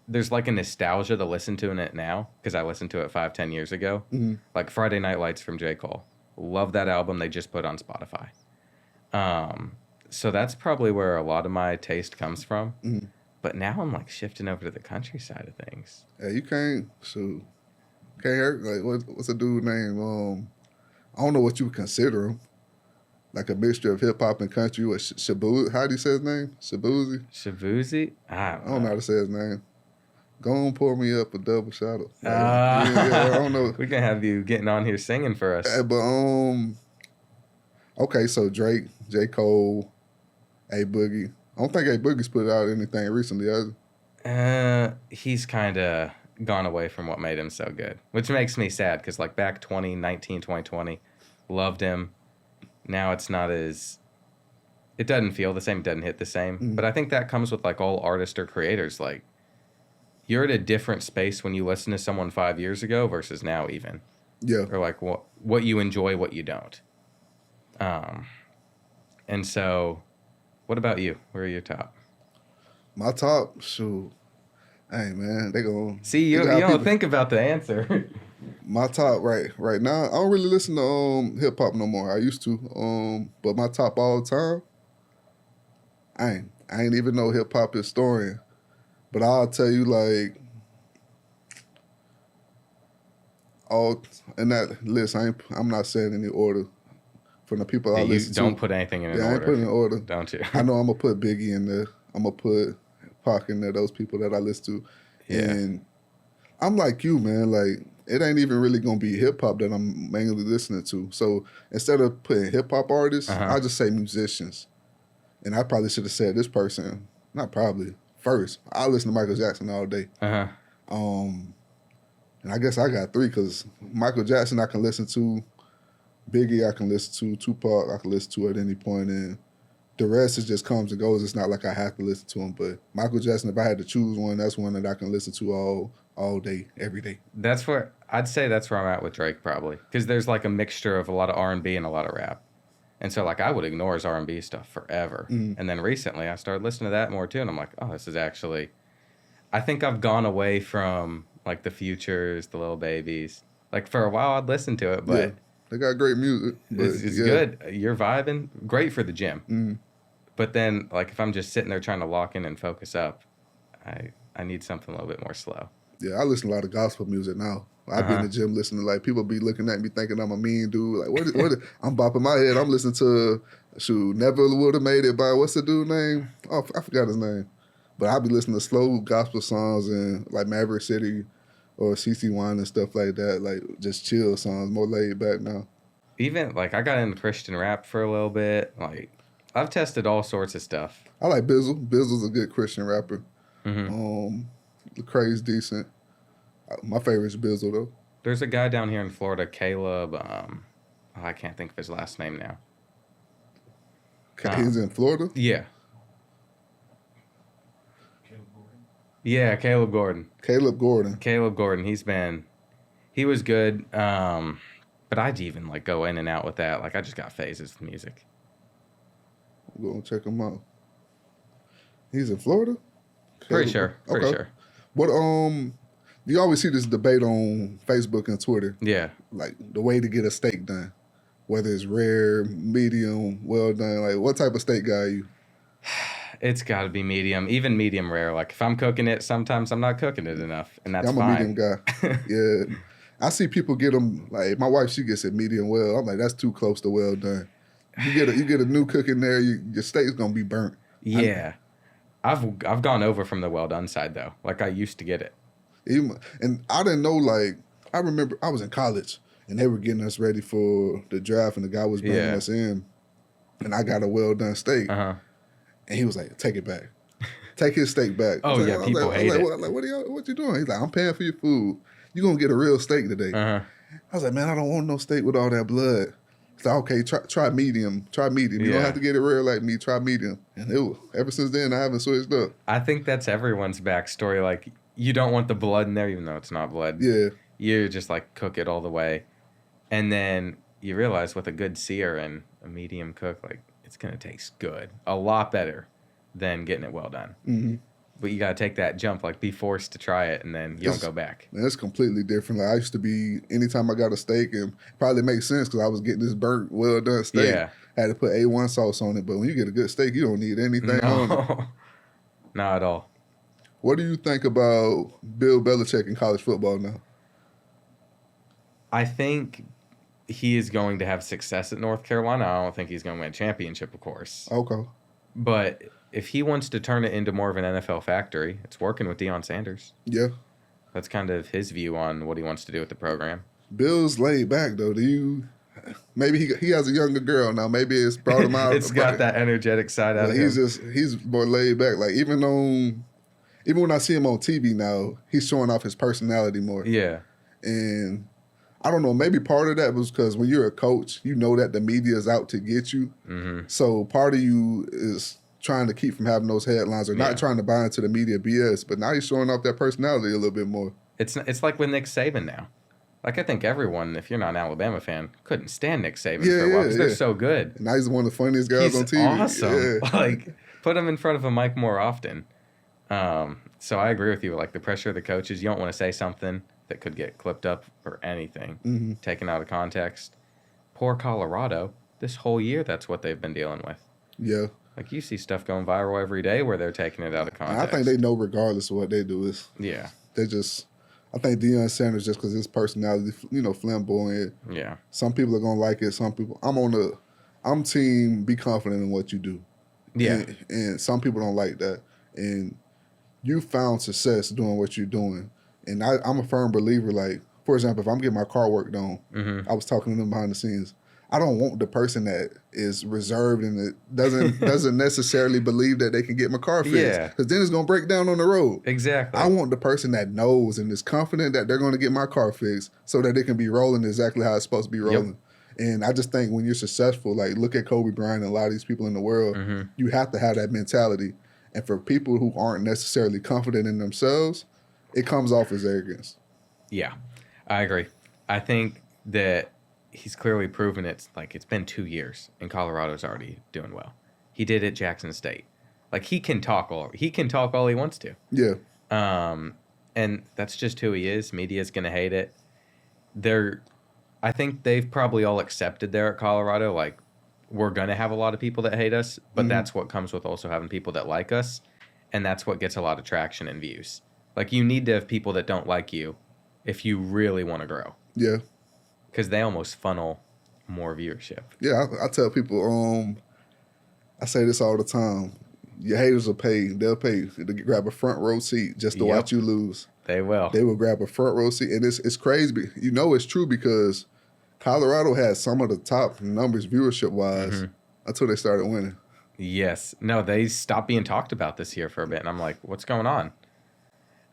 there's, like, a nostalgia to listen to in it now, because I listened to it 5-10 years ago. Like, Friday Night Lights from J. Cole. Love that album. They just put on Spotify. So that's probably where a lot of my taste comes from. But now I'm, like, shifting over to the country side of things. Yeah, you can't hurt. Like, what's a dude's name? I don't know what you would consider him. Like a mixture of hip-hop and country. What, Shabu? How do you say his name? Shabuzi? Shabuzi? I don't know how to say his name. Go on, pour me up a double shot of. I don't know. We're going to have you getting on here singing for us. Okay, so Drake, J. Cole, A Boogie. I don't think A Boogie's put out anything recently, has he? He's kind of gone away from what made him so good, which makes me sad, because, like, back 2019, 2020, loved him. Now it's not as... It doesn't feel the same. It doesn't hit the same. But I think that comes with, like, all artists or creators. Like, you're at a different space when you listen to someone 5 years ago versus now even. Yeah. Or, like, what you enjoy, what you don't. And so... What about you? Where are your top? My top? Shoot. Hey, man, they gonna... See, you don't think about the answer. My top right now, I don't really listen to hip-hop no more. I used to. But my top all the time, I ain't even no hip-hop historian. But I'll tell you, like, all in that list, I'm not saying any order. From the people I listen to. Don't put anything in order. I ain't putting in order. Don't you? I know I'm going to put Biggie in there. I'm going to put Pac and those people that I listen to. Yeah. And I'm like you, man. Like, it ain't even really gonna be hip hop that I'm mainly listening to. So instead of putting hip hop artists, I just say musicians. And I probably should have said this person, not probably first. I listen to Michael Jackson all day. And I guess I got 3 because Michael Jackson I can listen to, Biggie I can listen to, Tupac I can listen to at any point, and the rest it just comes and goes. It's not like I have to listen to him. But Michael Jackson, if I had to choose one, that's one that I can listen to all day, every day. That's where I'm at with Drake probably, because there's like a mixture of a lot of R&B and a lot of rap, and so like I would ignore his R&B stuff forever, and then recently I started listening to that more too, and I'm like, oh, this is actually. I think I've gone away from like the Futures, the Lil Babies. Like for a while I'd listen to it, but. Yeah. They got great music. It's good. You're vibing. Great for the gym. But then, like, if I'm just sitting there trying to lock in and focus up, I need something a little bit more slow. Yeah, I listen to a lot of gospel music now. I be in the gym listening to, like, people be looking at me thinking I'm a mean dude. Like, what? I'm bopping my head. I'm listening to, Never Would Have Made It by, what's the dude name? Oh, I forgot his name. But I be listening to slow gospel songs and, like, Maverick City or CC Wine and stuff like that, like just chill songs, more laid back now. Even, like, I got into Christian rap for a little bit. Like, I've tested all sorts of stuff. I like Bizzle. Bizzle's a good Christian rapper. Lecrae's decent. My favorite's Bizzle, though. There's a guy down here in Florida, Caleb, I can't think of his last name now. He's in Florida? Yeah. Yeah, Caleb Gordon. Caleb Gordon. He was good. But I'd even like go in and out with that. Like I just got phases with music. I'm going to check him out. He's in Florida? Pretty sure. What you always see this debate on Facebook and Twitter. Yeah. Like the way to get a steak done. Whether it's rare, medium, well done. Like what type of steak guy are you? It's got to be medium, even medium rare. Like if I'm cooking it, sometimes I'm not cooking it enough, and that's fine. I'm a medium guy. Yeah, I see people get them. Like my wife, she gets it medium well. I'm like, that's too close to well done. You get a new cook in there, your steak's gonna be burnt. Yeah, I've gone over from the well done side though. Like I used to get it. And I didn't know. Like I remember I was in college and they were getting us ready for the draft, and the guy was bringing us in, and I got a well done steak. And he was like, take it back. Take his steak back. Oh, yeah, people hate it. What you doing? He's like, I'm paying for your food. You're going to get a real steak today. I was like, man, I don't want no steak with all that blood. He's like, okay, try medium. Try medium. You don't have to get it rare like me. Try medium. And ever since then, I haven't switched up. I think that's everyone's backstory. Like, you don't want the blood in there, even though it's not blood. Yeah. You just, like, cook it all the way. And then you realize with a good sear and a medium cook, like, it's going to taste good. A lot better than getting it well done. But you got to take that jump, like be forced to try it, and then you don't go back. Man, it's completely different. Like I used to be, anytime I got a steak, and probably makes sense because I was getting this burnt, well done steak. Yeah. I had to put A1 sauce on it. But when you get a good steak, you don't need anything on it. Not at all. What do you think about Bill Belichick in college football now? I think he is going to have success at North Carolina. I don't think he's going to win a championship, of course. Okay. But if he wants to turn it into more of an NFL factory, it's working with Deion Sanders. Yeah. That's kind of his view on what he wants to do with the program. Bill's laid back, though. Maybe he has a younger girl now. Maybe it's brought him out. It's got that energetic side out of him. He's more laid back. Like even when I see him on TV now, he's showing off his personality more. Yeah. And I don't know, maybe part of that was because when you're a coach, you know that the media is out to get you. So part of you is trying to keep from having those headlines or not trying to buy into the media BS. But now he's showing off that personality a little bit more. It's like with Nick Saban now. Like I think everyone, if you're not an Alabama fan, couldn't stand Nick Saban for a while because they're so good. And now he's one of the funniest guys on TV. Awesome. Yeah. Like put him in front of a mic more often. So I agree with you. Like the pressure of the coaches, you don't want to say something that could get clipped up or anything, taken out of context. Poor Colorado, this whole year, that's what they've been dealing with. Yeah. Like you see stuff going viral every day where they're taking it out of context. I think they know regardless of what they do is. Yeah. I think Deion Sanders, just because his personality, flamboyant. Yeah. Some people are going to like it. Some people, I'm team be confident in what you do. Yeah. And some people don't like that. And you found success doing what you're doing. And I'm a firm believer, like, for example, if I'm getting my car worked on, I was talking to them behind the scenes. I don't want the person that is reserved and it doesn't necessarily believe that they can get my car fixed. Yeah. Because then it's going to break down on the road. Exactly. I want the person that knows and is confident that they're going to get my car fixed so that it can be rolling exactly how it's supposed to be rolling. Yep. And I just think when you're successful, like look at Kobe Bryant and a lot of these people in the world, you have to have that mentality. And for people who aren't necessarily confident in themselves, it comes off as arrogance. Yeah, I agree. I think that he's clearly proven it's been 2 years and Colorado's already doing well. He did at Jackson State. Like he can talk all he wants to. Yeah. And that's just who he is. Media's gonna hate it. I think they've probably all accepted there at Colorado, like we're gonna have a lot of people that hate us, but that's what comes with also having people that like us, and that's what gets a lot of traction and views. Like you need to have people that don't like you if you really want to grow. Yeah. Because they almost funnel more viewership. Yeah, I tell people, I say this all the time. Your haters will pay. They'll pay to grab a front row seat just to watch you lose. They will. They will grab a front row seat. And it's crazy. You know it's true because Colorado had some of the top numbers viewership-wise until they started winning. Yes. No, they stopped being talked about this year for a bit. And I'm like, what's going on?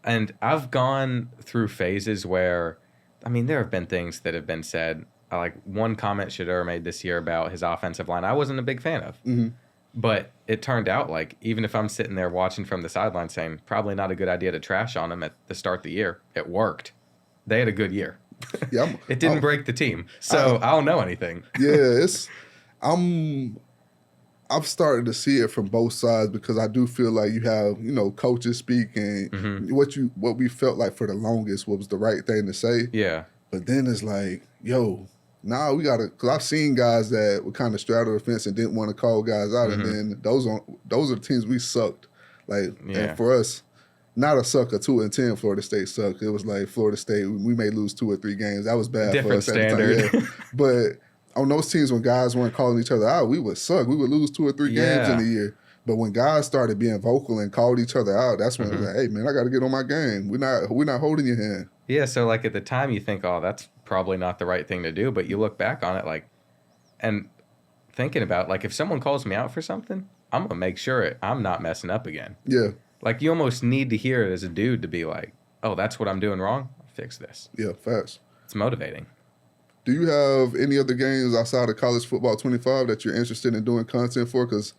And I've gone through phases where, I mean, there have been things that have been said. Like one comment Shedeur made this year about his offensive line, I wasn't a big fan of. But it turned out like, even if I'm sitting there watching from the sideline saying, probably not a good idea to trash on him at the start of the year, it worked. They had a good year. Yeah, it didn't break the team. So I don't know anything. Yeah, I've started to see it from both sides because I do feel like you have, coaches speak and what we felt like for the longest was the right thing to say. Yeah. But then it's like, now we got to, because I've seen guys that were kind of straddle the fence and didn't want to call guys out. And then those are the teams we sucked. And for us, not a sucker, 2-10 Florida State sucked. It was like Florida State, we may lose 2 or 3 games. That was bad Different for us standard. at the time. Yeah. But on those teams when guys weren't calling each other out, we would suck. We would lose 2 or 3 games in a year. But when guys started being vocal and called each other out, that's when it was like, hey, man, I got to get on my game. We're not holding your hand. Yeah, so like at the time you think, oh, that's probably not the right thing to do. But you look back on it like, and thinking about like if someone calls me out for something, I'm going to make sure I'm not messing up again. Yeah. Like you almost need to hear it as a dude to be like, oh, that's what I'm doing wrong. I'll fix this. Yeah, fast. It's motivating. Do you have any other games outside of College Football 25 that you're interested in doing content for? Because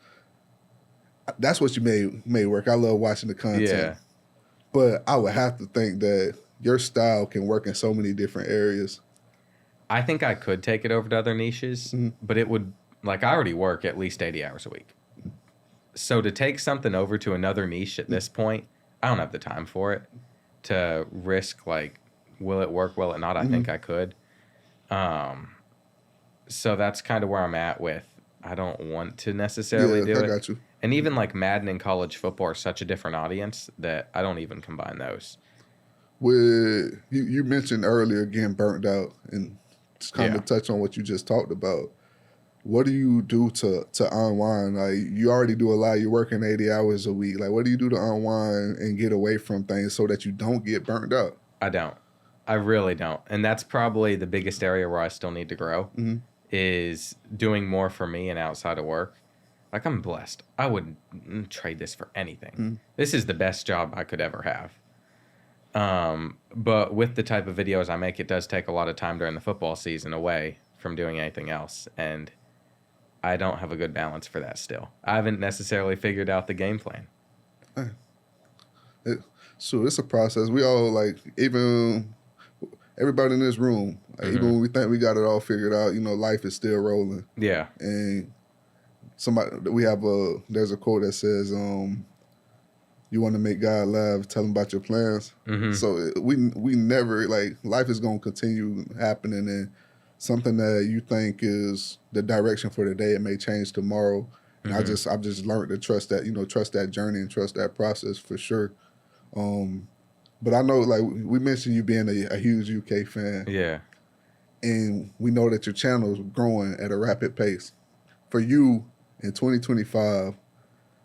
that's what you made work. I love watching the content. Yeah. But I would have to think that your style can work in so many different areas. I think I could take it over to other niches, but it would, like I already work at least 80 hours a week. So to take something over to another niche at this point, I don't have the time for it to risk, like, will it work, will it not? I think I could. So that's kind of where I'm at with, I don't want to necessarily do it. I got you. And even like Madden and college football are such a different audience that I don't even combine those. With you mentioned earlier getting burnt out and just kind of touch on what you just talked about. What do you do to unwind? Like you already do a lot. You're working 80 hours a week. Like what do you do to unwind and get away from things so that you don't get burnt out? I don't. I really don't. And that's probably the biggest area where I still need to grow is doing more for me and outside of work. Like I'm blessed. I wouldn't trade this for anything. This is the best job I could ever have. But with the type of videos I make, it does take a lot of time during the football season away from doing anything else. And I don't have a good balance for that still. I haven't necessarily figured out the game plan. So it's a process. We all even everybody in this room, even when we think we got it all figured out, life is still rolling. Yeah. And there's a quote that says, you want to make God laugh, tell him about your plans. So we never, life is going to continue happening, and something that you think is the direction for the day, it may change tomorrow. And I've just learned to trust that, trust that journey and trust that process for sure. But I know, we mentioned you being a huge UK fan. Yeah. And we know that your channel is growing at a rapid pace. For you in 2025,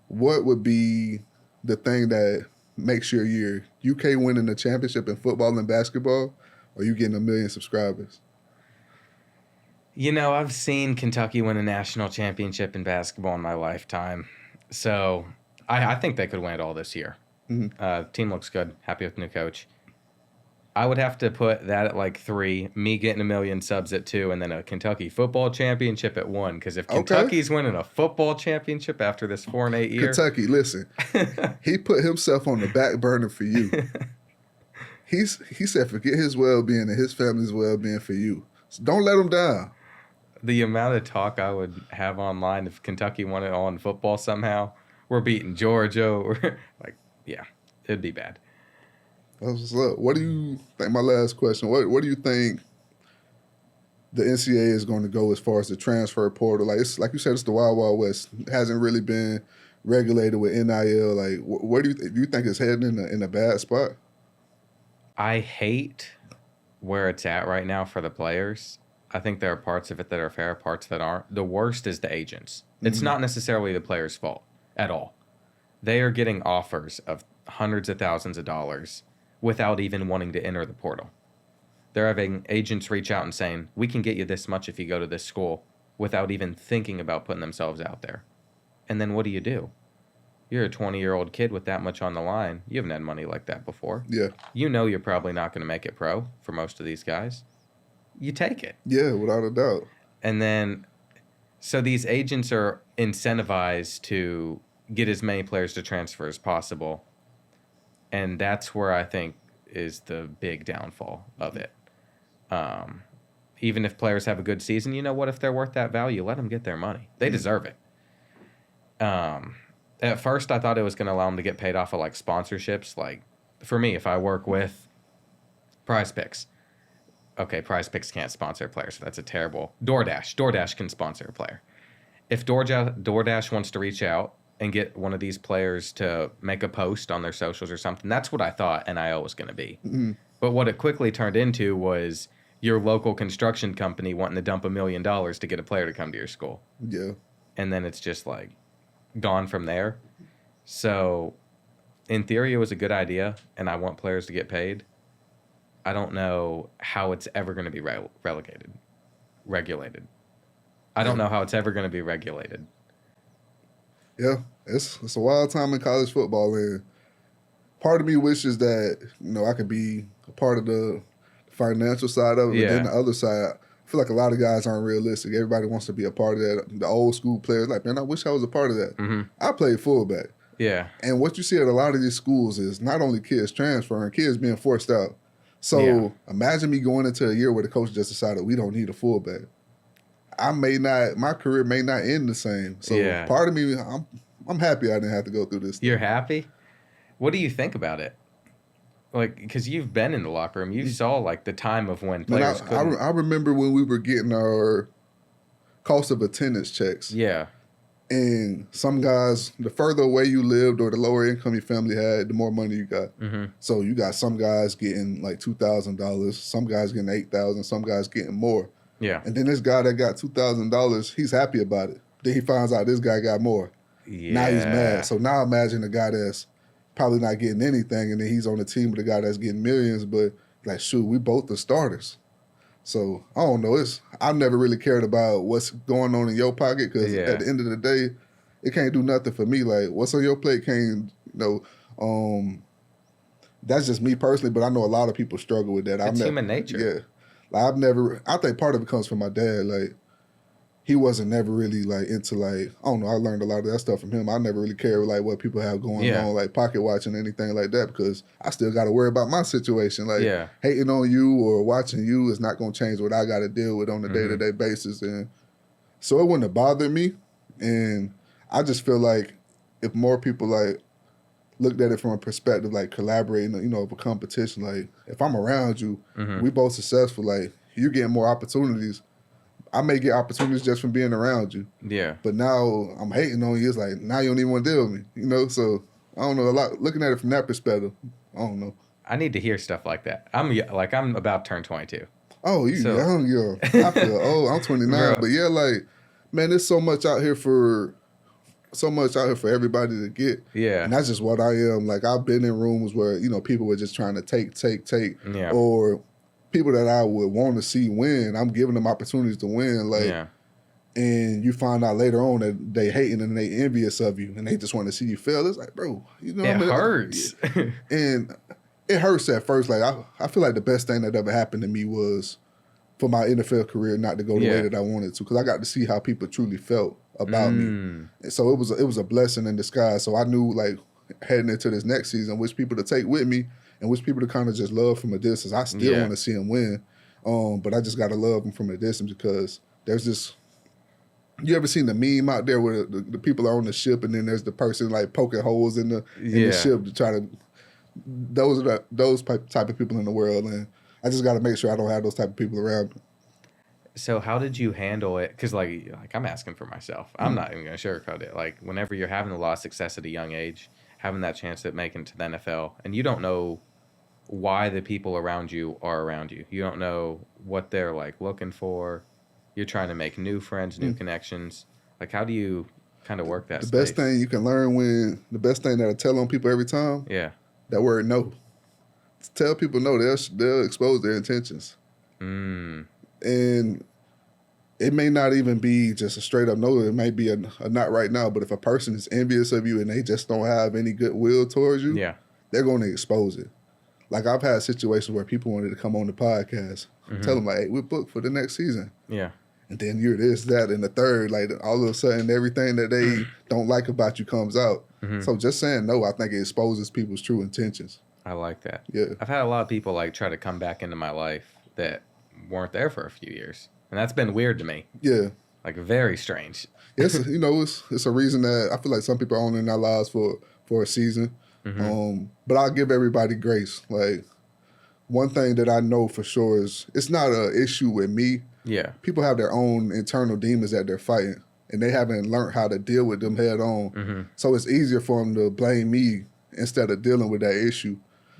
what would be the thing that makes your year? UK winning the championship in football and basketball, or you getting 1 million subscribers? You know, I've seen Kentucky win a national championship in basketball in my lifetime. So I think they could win it all this year. The team looks good. Happy with the new coach. I would have to put that at like 3, me getting 1 million subs at 2, and then a Kentucky football championship at 1. Because if Kentucky's winning a football championship after this 4 and 8 year, Kentucky, listen, he put himself on the back burner for you. He said, forget his well-being and his family's well-being for you. So don't let him down. The amount of talk I would have online if Kentucky won it all in football somehow, we're beating Georgia, yeah, it'd be bad. What do you think? My last question. What do you think the NCAA is going to go as far as the transfer portal? Like you said, it's the Wild Wild West. It hasn't really been regulated with NIL. Like, where do you think it's heading in a bad spot? I hate where it's at right now for the players. I think there are parts of it that are fair, parts that aren't. The worst is the agents. It's not necessarily the players' fault at all. They are getting offers of hundreds of thousands of dollars without even wanting to enter the portal. They're having agents reach out and saying, we can get you this much if you go to this school, without even thinking about putting themselves out there. And then what do? You're a 20-year-old kid with that much on the line. You haven't had money like that before. Yeah. You know you're probably not going to make it pro for most of these guys. You take it. Yeah, without a doubt. And then, so these agents are incentivized to get as many players to transfer as possible. And that's where I think is the big downfall of it. Even if players have a good season, you know what? If they're worth that value, let them get their money. They deserve it. At first, I thought it was going to allow them to get paid off of like sponsorships. Like for me, if I work with Prize Picks, okay, Prize Picks can't sponsor players. So that's a terrible. DoorDash can sponsor a player. If DoorDash wants to reach out and get one of these players to make a post on their socials or something, that's what I thought NIL was going to be. Mm-hmm. But what it quickly turned into was your local construction company wanting to dump $1 million to get a player to come to your school. Yeah. And then it's just like gone from there. So in theory, it was a good idea, and I want players to get paid. I don't know how it's ever going to be regulated. I don't know how it's ever going to be regulated. Yeah, it's a wild time in college football, and part of me wishes that, I could be a part of the financial side of it, but then the other side, I feel like a lot of guys aren't realistic. Everybody wants to be a part of that. The old school players, like, man, I wish I was a part of that. Mm-hmm. I played fullback. Yeah. And what you see at a lot of these schools is not only kids transferring, kids being forced out. So imagine me going into a year where the coach just decided we don't need a fullback. My career may not end the same. So part of me, I'm happy I didn't have to go through this. You're happy? What do you think about it? Like, because you've been in the locker room. You saw, like, the time of when players couldn't. I remember when we were getting our cost of attendance checks. Yeah. And some guys, the further away you lived or the lower income your family had, the more money you got. Mm-hmm. So you got some guys getting, like, $2,000, some guys getting $8,000, some guys getting more. Yeah. And then this guy that got $2,000, he's happy about it. Then he finds out this guy got more. Yeah. Now he's mad. So now imagine a guy that's probably not getting anything, and then he's on the team with a guy that's getting millions, but like, shoot, we both the starters. So I don't know. I've never really cared about what's going on in your pocket, because at the end of the day, it can't do nothing for me. Like, what's on your plate can't, that's just me personally, but I know a lot of people struggle with that. It's human nature. Yeah. Like, I think part of it comes from my dad. Like, he wasn't never really, like, into, like, I don't know, I learned a lot of that stuff from him. I never really cared, like, what people have going on, like, pocket watching, anything like that, because I still got to worry about my situation. Like, hating on you or watching you is not going to change what I got to deal with on a day-to-day basis. And so it wouldn't have bothered me. And I just feel like if more people, like, looked at it from a perspective, like, collaborating, of a competition, like, if I'm around you, we both successful, like, you getting more opportunities. I may get opportunities just from being around you. Yeah. But now I'm hating on you. It's like, now you don't even want to deal with me, So, I don't know. Looking at it from that perspective, I don't know. I need to hear stuff like that. I'm about to turn 22. Oh, you young, yo. I feel old. I'm 29. Bro. But yeah, like, man, there's so much out here for so much out here for everybody to get. Yeah. And that's just what I am. Like, I've been in rooms where, people were just trying to take. Yeah. Or people that I would want to see win, I'm giving them opportunities to win. Like, yeah. And you find out later on that they hating and they envious of you and they just want to see you fail. It's like, bro, it hurts. And it hurts at first. Like, I feel like the best thing that ever happened to me was for my NFL career not to go the way that I wanted to, because I got to see how people truly felt about me. And so it was a blessing in disguise. So I knew, like, heading into this next season, which people to take with me and which people to kind of just love from a distance. I still want to see them win, but I just got to love them from a distance, because there's this. You ever seen the meme out there where the people are on the ship and then there's the person like poking holes in the ship to try to. Those are those type of people in the world, and I just got to make sure I don't have those type of people around me. So how did you handle it? Because like I'm asking for myself. I'm not even going to sugarcoat it. Like, whenever you're having a lot of success at a young age, having that chance at making it to the NFL, and you don't know why the people around you are around you. You don't know what they're like looking for. You're trying to make new friends, new connections. Like, how do you kind of work that The space? best thing you can learn the best thing that I tell on people every time, that word no. Tell people no, they'll expose their intentions. And it may not even be just a straight up no, it may be a not right now, but if a person is envious of you and they just don't have any goodwill towards you, they're going to expose it. Like, I've had situations where people wanted to come on the podcast, tell them like, hey, we're booked for the next season. Yeah. And then you're this, that, and the third. Like, all of a sudden, everything that they don't like about you comes out. So just saying no, I think it exposes people's true intentions. I like that. Yeah. I've had a lot of people like try to come back into my life that weren't there for a few years, and that's been weird to me. Yeah. Like, very strange. It's it's a reason that I feel like some people are only in our lives for a season. But I'll give everybody grace. Like, one thing that I know for sure is it's not an issue with me. Yeah. People have their own internal demons that they're fighting, and they haven't learned how to deal with them head on. So it's easier for them to blame me instead of dealing with that issue.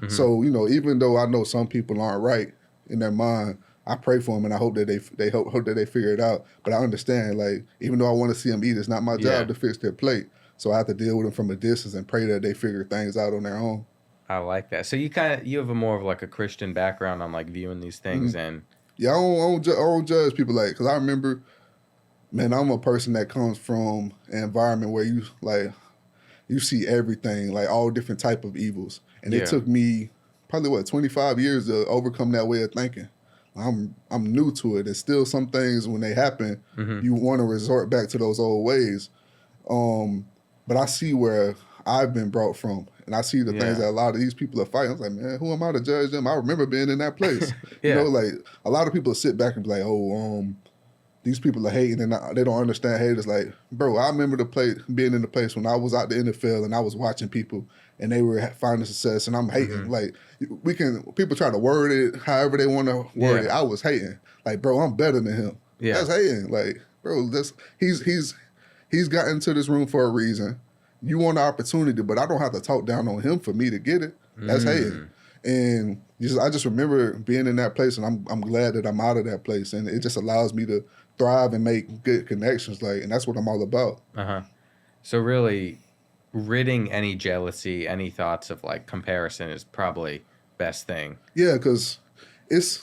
So, even though I know some people aren't right in their mind, I pray for them and I hope that they hope that they figure it out. But I understand, like, even though I want to see them eat, it's not my job to fix their plate. So I have to deal with them from a distance and pray that they figure things out on their own. I like that. So you have a more of like a Christian background on like viewing these things and. Yeah, I don't judge people, like, because I remember, man, I'm a person that comes from an environment where you see everything, like all different type of evils. And it took me probably 25 years to overcome that way of thinking. I'm new to it. And still some things when they happen, you want to resort back to those old ways. But I see where I've been brought from. And I see the things that a lot of these people are fighting. I was like, man, who am I to judge them? I remember being in that place. Like, a lot of people sit back and be like, these people are hating and they don't understand hate. It's like, bro, I remember being in the place when I was out the NFL and I was watching people and they were finding success and I'm hating. Like, people try to word it however they want to word it. I was hating. Like, bro, I'm better than him. That's hating. Like, bro, he's gotten to this room for a reason. You want an opportunity, but I don't have to talk down on him for me to get it. That's hating. And I just remember being in that place, and I'm glad that I'm out of that place. And it just allows me to thrive and make good connections, and that's what I'm all about. So really, ridding any jealousy, any thoughts of like comparison is probably best thing. Yeah, because it's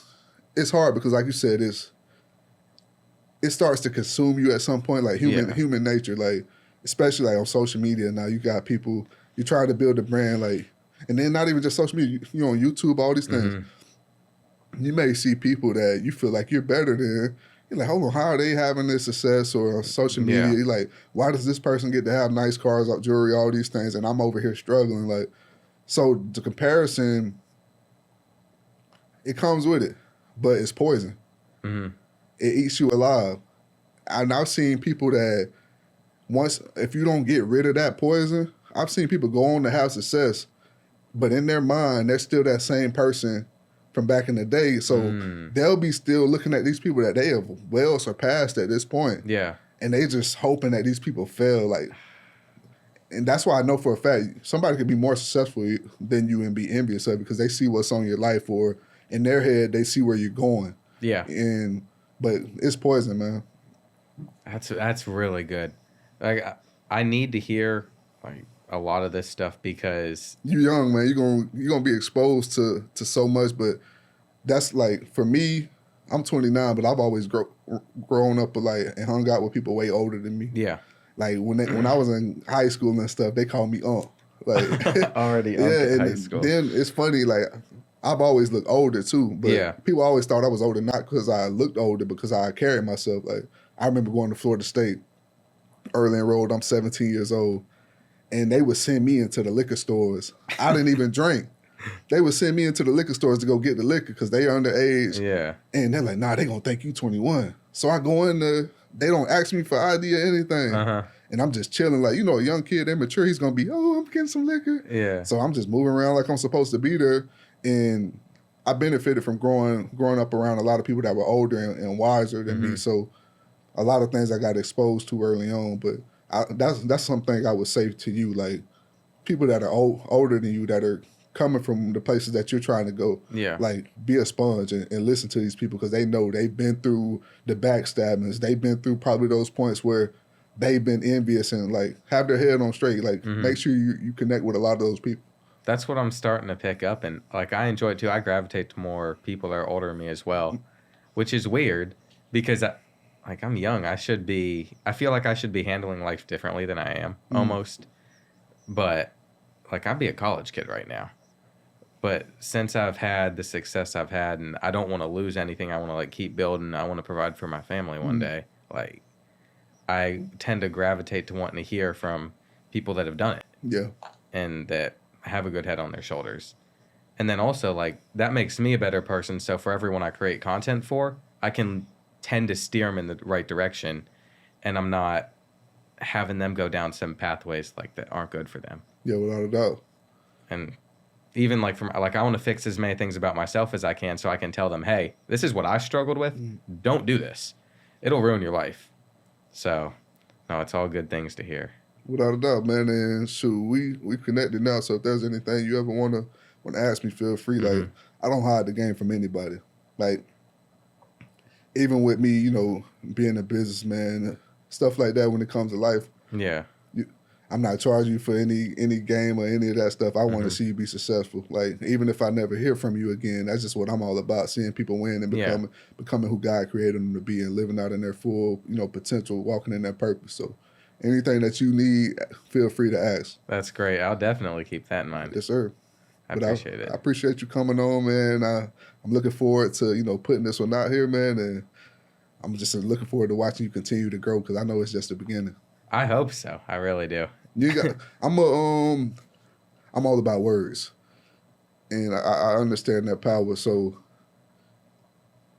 hard because, like you said, it starts to consume you at some point, like human nature, like. Especially like on social media now, you got people, you're trying to build a brand, like, and then not even just social media, you're on YouTube, all these things. You may see people that you feel like you're better than. You're like, hold on, how are they having this success? Or on social media, you're like, why does this person get to have nice cars, jewelry, all these things, and I'm over here struggling? Like, so the comparison, it comes with it, but it's poison. It eats you alive. I've seen people that, if you don't get rid of that poison, I've seen people go on to have success, but in their mind, they're still that same person from back in the day. So they'll be still looking at these people that they have well surpassed at this point. Yeah. And they just hoping that these people fail. Like, and that's why I know for a fact somebody could be more successful than you and be envious of because they see what's on your life, or in their head, they see where you're going. Yeah. But it's poison, man. That's really good. Like, I need to hear like a lot of this stuff because you're young, man. You're gonna be exposed to so much, but that's like for me. I'm 29, but I've always grown up like and hung out with people way older than me. yeah, Like when I was in high school and stuff, they called me Like already yeah, high and school. then it's funny. Like I've always looked older too, but Yeah. people always thought I was older not because I looked older, because I carried myself. Like I remember going to Florida State, early enrolled. I'm 17 years old, and they would send me into the liquor stores. I didn't even drink. They would send me into the liquor stores to go get the liquor because they underage. Yeah. And they're like, nah, they gonna think you 21. So I go in there, they don't ask me for ID or anything. Uh-huh. And I'm just chilling, like, a young kid, immature, he's gonna be, I'm getting some liquor. Yeah. So I'm just moving around like I'm supposed to be there. And I benefited from growing up around a lot of people that were older and wiser than me. So a lot of things I got exposed to early on. But that's something I would say to you, like people that are older than you that are coming from the places that you're trying to go. Yeah. Like, be a sponge and listen to these people because they know they've been through the backstabbings. They've been through probably those points where they've been envious and, like, have their head on straight. Like, make sure you connect with a lot of those people. That's what I'm starting to pick up. And, like, I enjoy it, too. I gravitate to more people that are older than me as well, which is weird because, I'm young. I feel like I should be handling life differently than I am, almost. But, like, I'd be a college kid right now. But since I've had the success I've had and I don't want to lose anything, I want to, like, keep building. I want to provide for my family one day. Like, I tend to gravitate to wanting to hear from people that have done it. Yeah. And that have a good head on their shoulders. And then also, like, that makes me a better person. So for everyone I create content for, I can tend to steer them in the right direction. And I'm not having them go down some pathways, like, that aren't good for them. Yeah, without a doubt. And even, like, I want to fix as many things about myself as I can so I can tell them, hey, this is what I struggled with. Don't do this. It'll ruin your life. So, no, it's all good things to hear. Without a doubt, man. And shoot, we connected now. So if there's anything you ever want to ask me, feel free. Like, I don't hide the game from anybody. Like, even with me, being a businessman, stuff like that when it comes to life. Yeah. I'm not charging you for any game or any of that stuff. I want to see you be successful. Like, even if I never hear from you again, that's just what I'm all about, seeing people win and becoming who God created them to be and living out in their full, potential, walking in their purpose. So anything that you need, feel free to ask. That's great. I'll definitely keep that in mind. Yes, sir. I appreciate it. I appreciate you coming on, man. I'm looking forward to, putting this one out here, man. And I'm just looking forward to watching you continue to grow because I know it's just the beginning. I hope so. I really do. I'm all about words, and I understand that power. So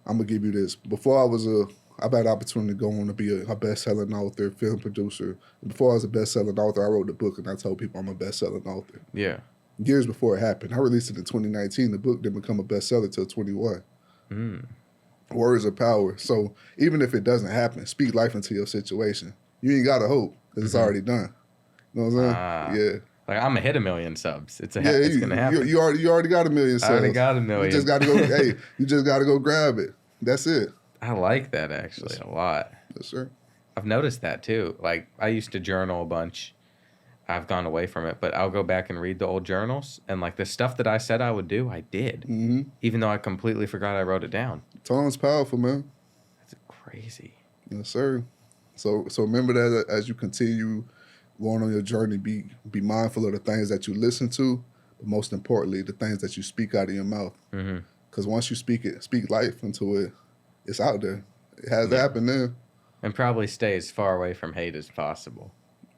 I'm gonna give you this. Before I've had the opportunity to go on to be a best-selling author, film producer. Before I was a best-selling author, I wrote the book, and I told people I'm a best-selling author. Yeah. Years before it happened, I released it in 2019. The book didn't become a bestseller till 21. Words are power. So even if it doesn't happen, speak life into your situation. You ain't gotta hope because it's already done. You know what I'm saying? Yeah. Like, I'm gonna hit 1 million subs. It's gonna happen. You already got 1 million subs. I already got 1 million. You just got to go. You just got to go grab it. That's it. I like that actually a lot. Yes, sir. I've noticed that too. Like, I used to journal a bunch. I've gone away from it, but I'll go back and read the old journals, and like the stuff that I said I would do, I did. Even though I completely forgot I wrote it down. Tone's powerful, man. That's crazy. Yes, sir. So remember that as you continue going on your journey, be mindful of the things that you listen to, but most importantly, the things that you speak out of your mouth. Because once you speak life into it, it's out there. It has happened then. And probably stay as far away from hate as possible.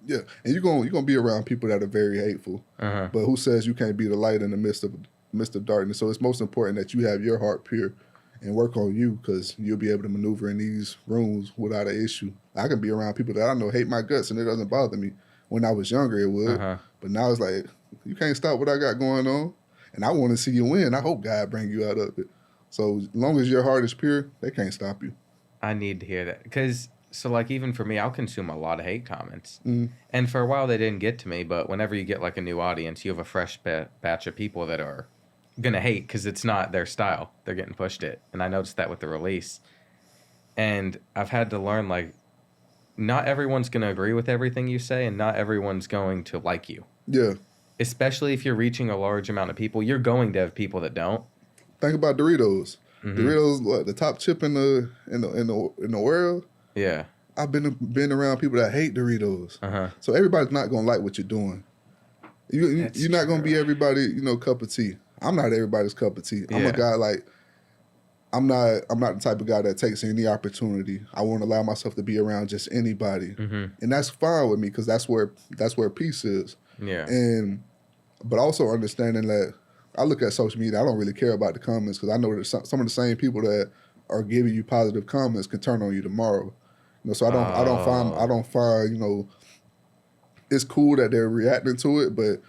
Yeah, and you're gonna be around people that are very hateful. But who says you can't be the light in the midst of darkness? So it's most important that you have your heart pure and work on you, because you'll be able to maneuver in these rooms without an issue. I can be around people that I know hate my guts, and it doesn't bother me. When I was younger, it would. But now it's like, you can't stop what I got going on, and I want to see you win. I hope God bring you out of it. So as long as your heart is pure, they can't stop you. I need to hear that. Because, so like, even for me, I'll consume a lot of hate comments. And for a while, they didn't get to me. But whenever you get like a new audience, you have a fresh batch of people that are going to hate because it's not their style. They're getting pushed it. And I noticed that with the release. And I've had to learn, like, not everyone's going to agree with everything you say, and not everyone's going to like you. Yeah. Especially if you're reaching a large amount of people, you're going to have people that don't. Think about Doritos. Mm-hmm. Doritos, what, the top chip in the world? Yeah. I've been around people that hate Doritos. Uh-huh. So everybody's not gonna like what you're doing. You're not gonna be everybody, cup of tea. I'm not everybody's cup of tea. I'm a guy like I'm not the type of guy that takes any opportunity. I won't allow myself to be around just anybody, and that's fine with me because that's where peace is. Yeah. But also understanding that I look at social media, I don't really care about the comments because I know that some of the same people that are giving you positive comments can turn on you tomorrow. So I don't find it's cool that they're reacting to it, but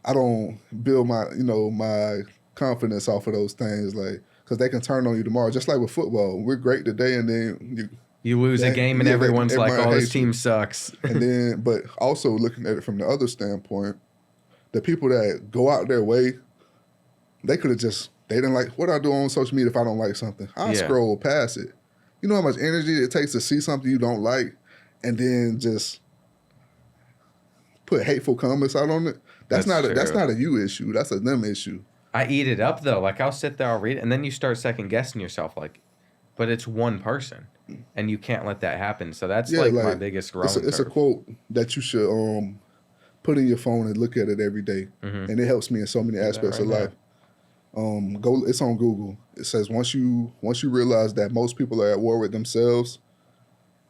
I don't build my confidence off of those things, like, because they can turn on you tomorrow. Just like with football, we're great today, and then you lose a game, and everyone's like, "Oh, this team sucks." And then, but also looking at it from the other standpoint, the people that go out their way, they could have they didn't like what I do on social media. If I don't like something, I scroll past it. You know how much energy it takes to see something you don't like, and then just put hateful comments out on it. That's not a you issue. That's a them issue. I eat it up though. Like I'll sit there, I'll read it, and then you start second guessing yourself. Like, but it's one person, and you can't let that happen. So that's like my biggest growing curve. It's a quote that you should put in your phone and look at it every day, and it helps me in so many aspects of life. It's on Google. It says once you realize that most people are at war with themselves,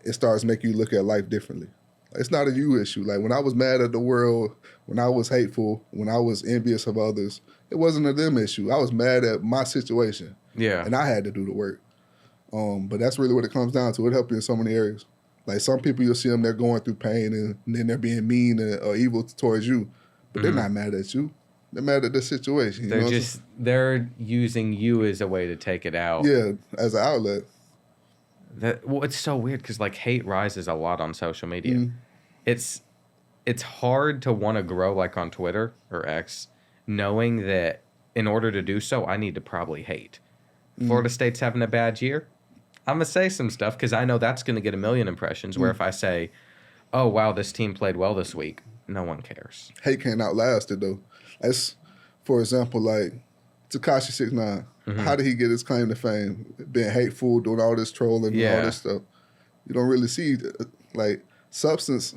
it starts making you look at life differently. It's not a you issue. Like when I was mad at the world, when I was hateful, when I was envious of others, it wasn't a them issue. I was mad at my situation. Yeah. And I had to do the work. But that's really what it comes down to. It helps you in so many areas. Like some people, you'll see them, they're going through pain and then they're being mean or evil towards you. But they're not mad at you. They're mad at the situation. They're using you as a way to take it out. Yeah, as an outlet. It's so weird because like hate rises a lot on social media. It's hard to want to grow like on Twitter or X, knowing that in order to do so, I need to probably hate. Florida State's having a bad year. I'm gonna say some stuff because I know that's gonna get a million impressions. Where if I say, "Oh wow, this team played well this week," no one cares. Hate can't outlast it though. That's, for example, like Tekashi 6ix9ine. How did he get his claim to fame? Being hateful, doing all this trolling, and all this stuff. You don't really see like substance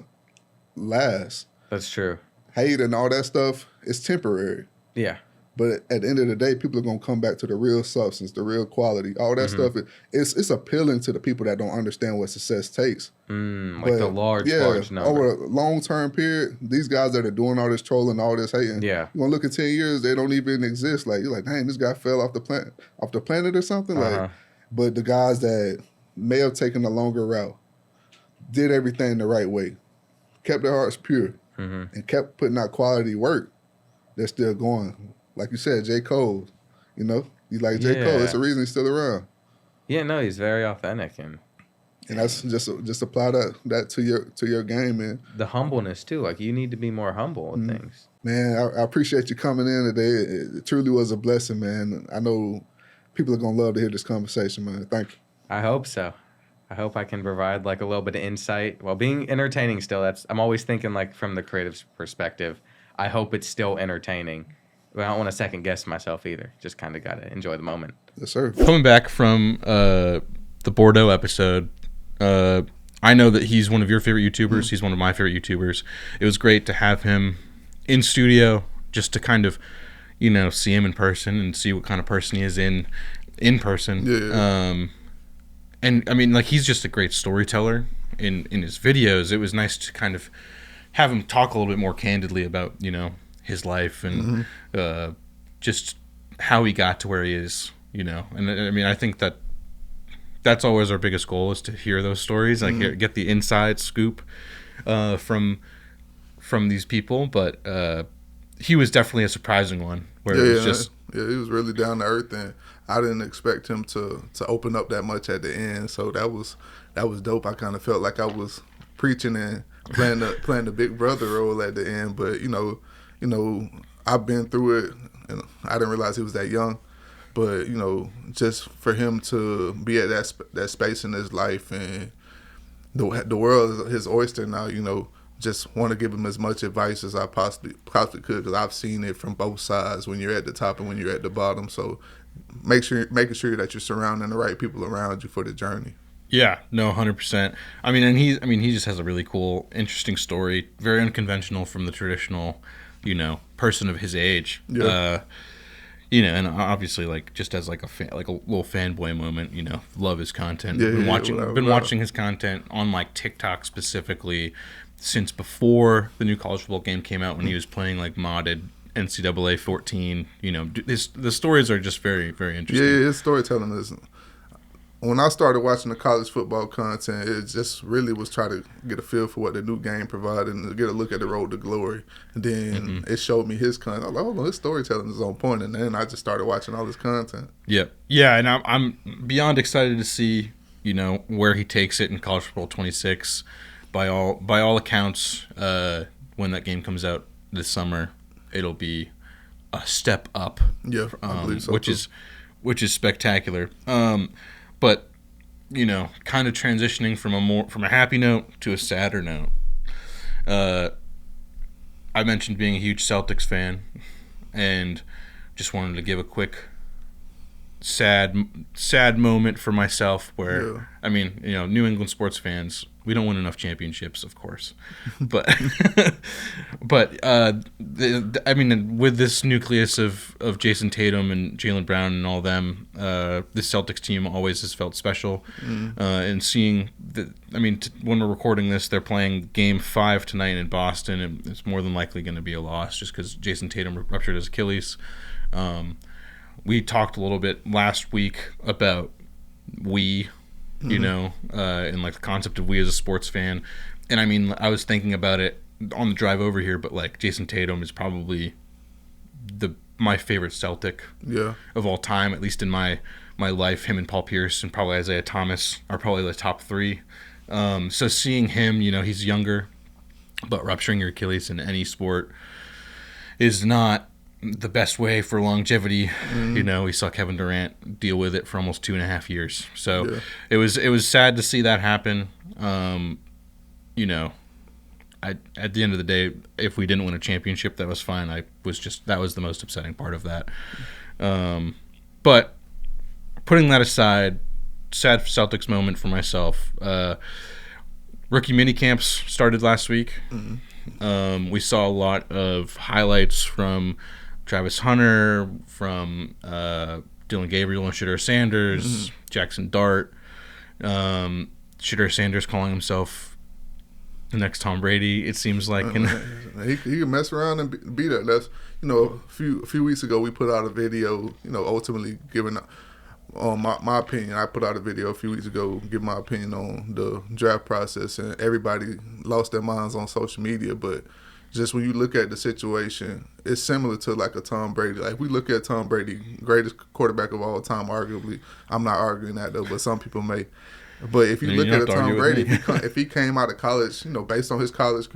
lasts. That's true. Hate and all that stuff is temporary. Yeah. But at the end of the day, people are going to come back to the real substance, the real quality. All that stuff, it's appealing to the people that don't understand what success takes. Like the large number. Over a long-term period, these guys that are doing all this trolling, all this hating, you're going to look in 10 years, they don't even exist. Like, you're like, dang, this guy fell off the planet or something. Like, but the guys that may have taken a longer route, did everything the right way, kept their hearts pure, and kept putting out quality work, they're still going. Like you said, J. Cole, you like J. Cole. It's the reason he's still around. Yeah, no, he's very authentic, and that's just apply that to your game, man. The humbleness too. Like you need to be more humble with things. Man, I appreciate you coming in today. It truly was a blessing, man. I know people are gonna love to hear this conversation, man. Thank you. I hope so. I hope I can provide like a little bit of insight while being entertaining. Still, I'm always thinking like from the creative perspective. I hope it's still entertaining. But I don't want to second guess myself either. Just kind of got to enjoy the moment. Yes, sir. Coming back from the Bordeaux episode, I know that he's one of your favorite YouTubers. He's one of my favorite YouTubers. It was great to have him in studio just to kind of, see him in person and see what kind of person he is in person. Yeah. And I mean, like, he's just a great storyteller in his videos. It was nice to kind of have him talk a little bit more candidly about, his life and just how he got to where he is, And I mean, I think that's always our biggest goal is to hear those stories, like get the inside scoop from these people. But he was definitely a surprising one. Where it was just he was really down to earth, and I didn't expect him to open up that much at the end. So that was dope. I kind of felt like I was preaching and playing the big brother role at the end, but I've been through it, and I didn't realize he was that young. But just for him to be at that space in his life, and the world is his oyster now. Just want to give him as much advice as I possibly could, because I've seen it from both sides, when you're at the top and when you're at the bottom. So making sure that you're surrounding the right people around you for the journey. Yeah, no, 100%. He just has a really cool, interesting story, very unconventional from the traditional, person of his age. Yeah. And obviously, like, just as like a little fanboy moment, love his content. Yeah, Been watching his content on like TikTok specifically since before the new college football game came out, when he was playing like modded NCAA 14. The stories are just very, very interesting. Yeah, his storytelling is. When I started watching the college football content, it just really was trying to get a feel for what the new game provided and to get a look at the road to glory. And then it showed me his content. I was like, oh, his storytelling is on point. And then I just started watching all his content. Yeah, and I'm beyond excited to see, where he takes it in college football 26. By all accounts, when that game comes out this summer, it'll be a step up. Yeah, I believe so which is spectacular. But kind of transitioning from a happy note to a sadder note. I mentioned being a huge Celtics fan, and just wanted to give a quick sad moment for myself where, New England sports fans, we don't win enough championships, of course, but with this nucleus of Jason Tatum and Jaylen Brown and all them, the Celtics team always has felt special. And seeing when we're recording this, they're playing Game 5 tonight in Boston, and it's more than likely going to be a loss just because Jason Tatum ruptured his Achilles. We talked a little bit last week about and like the concept of we as a sports fan. And I was thinking about it on the drive over here, but like Jason Tatum is probably my favorite Celtic of all time, at least in my life. Him and Paul Pierce and probably Isaiah Thomas are probably the top three. So seeing him, he's younger, but rupturing your Achilles in any sport is not the best way for longevity. We saw Kevin Durant deal with it for almost 2.5 years. So it was sad to see that happen. At the end of the day, if we didn't win a championship, that was fine. That was the most upsetting part of that. But putting that aside, sad Celtics moment for myself. Rookie mini camps started last week. We saw a lot of highlights from Travis Hunter, from Dylan Gabriel and Shedeur Sanders, Jackson Dart. Shedeur Sanders calling himself the next Tom Brady, it seems like. He can mess around and be that. That's a few weeks ago we put out a video, ultimately giving my opinion. I put out a video a few weeks ago giving my opinion on the draft process, and everybody lost their minds on social media, but just when you look at the situation, it's similar to like a Tom Brady. Like, we look at Tom Brady, greatest quarterback of all time, arguably. I'm not arguing that though, but some people may. But if you look at a Tom Brady, if he came out of college, based on his college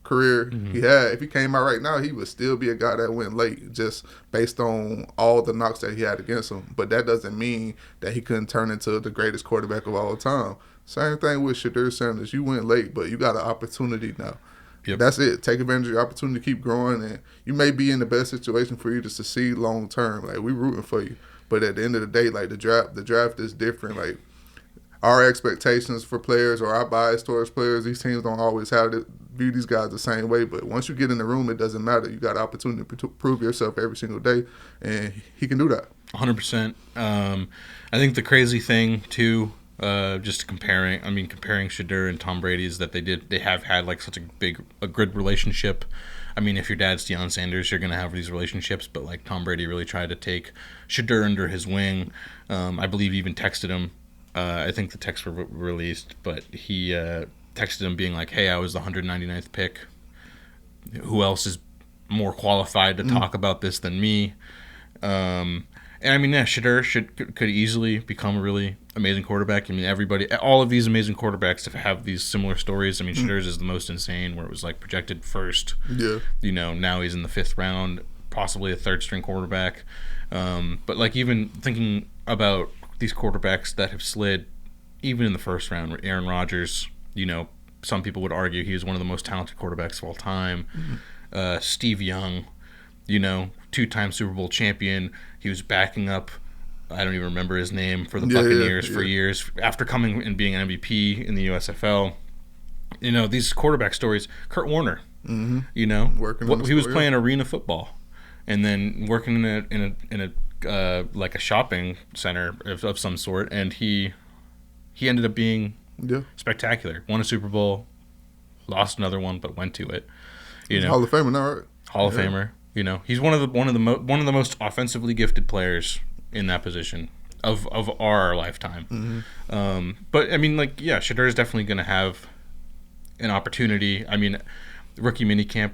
career if he came out right now, he would still be a guy that went late, just based on all the knocks that he had against him. But that doesn't mean that he couldn't turn into the greatest quarterback of all time. Same thing with Shedeur Sanders. You went late, but you got an opportunity now. Yep. That's it. Take advantage of your opportunity to keep growing, and you may be in the best situation for you to succeed long term. Like, we rooting for you, but at the end of the day, like, the draft is different. Like, our expectations for players or our bias towards players, these teams don't always have to view these guys the same way. But once you get in the room, it doesn't matter. You got an opportunity to prove yourself every single day, and he can do that. 100%. I think the crazy thing too, just comparing Shedeur and Tom Brady, is that they have had like such a good relationship. I mean, if your dad's Deion Sanders, you're gonna have these relationships, but like Tom Brady really tried to take Shedeur under his wing. I believe he even texted him. I think the texts were released, but he texted him being like, "Hey, I was the 199th pick. Who else is more qualified to talk about this than me?" And I mean, Shedeur could easily become a really amazing quarterback. I mean, all of these amazing quarterbacks have these similar stories. I mean, Shedur's is the most insane, where it was like projected first. Yeah. Now he's in the 5th round, possibly a 3rd-string quarterback. But like, even thinking about these quarterbacks that have slid, even in the 1st round, Aaron Rodgers, some people would argue he was one of the most talented quarterbacks of all time. Steve Young, 2-time Super Bowl champion. He was backing up, I don't even remember his name, for the Buccaneers for years after coming and being an MVP in the USFL. These quarterback stories. Kurt Warner, working he was playing arena football, and then working in a like a shopping center of some sort, and he ended up being spectacular. Won a Super Bowl, lost another one, but went to it. Hall of Famer now, right? Hall of Famer. He's one of the most offensively gifted players in that position of our lifetime. But I mean, Shedeur is definitely going to have an opportunity. I mean, rookie minicamp,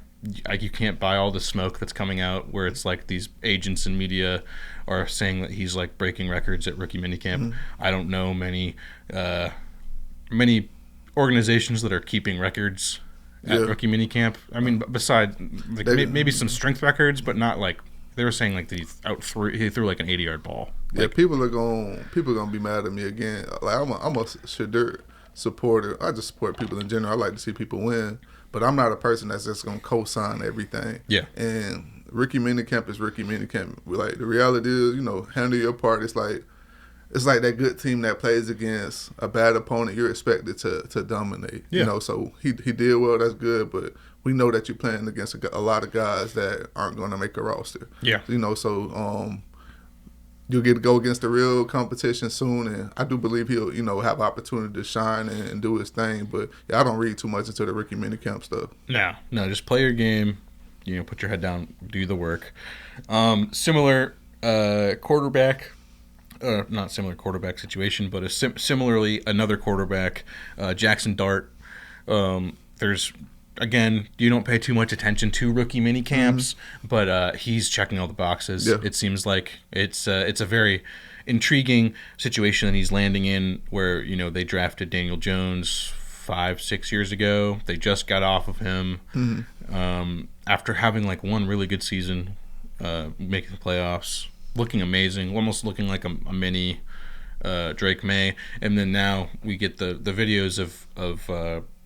you can't buy all the smoke that's coming out where it's like these agents and media are saying that he's like breaking records at rookie minicamp. I don't know many organizations that are keeping records at rookie minicamp. I mean, besides maybe some strength records, but not like they were saying like that he threw like an 80-yard ball. People are gonna be mad at me again. Like I'm a Shedeur supporter. I just support people in general. I like to see people win, but I'm not a person that's just gonna co-sign everything. Yeah. And rookie minicamp is rookie minicamp. Like the reality is, handle your part. It's like that good team that plays against a bad opponent. You're expected to dominate. Yeah. So he did well. That's good, but we know that you're playing against a lot of guys that aren't going to make a roster. Yeah. So you'll get to go against the real competition soon, and I do believe he'll have opportunity to shine and do his thing. But I don't read too much into the rookie minicamp stuff. No, just play your game. Put your head down, do the work. Similar quarterback. Not similar quarterback situation, but similarly another quarterback, Jackson Dart. There's, again, you don't pay too much attention to rookie mini camps, but he's checking all the boxes. Yeah. It seems like it's a very intriguing situation that he's landing in, where they drafted Daniel Jones 5-6 years ago. They just got off of him after having like one really good season, making the playoffs. Looking amazing, almost looking like a mini Drake May. And then now we get the videos of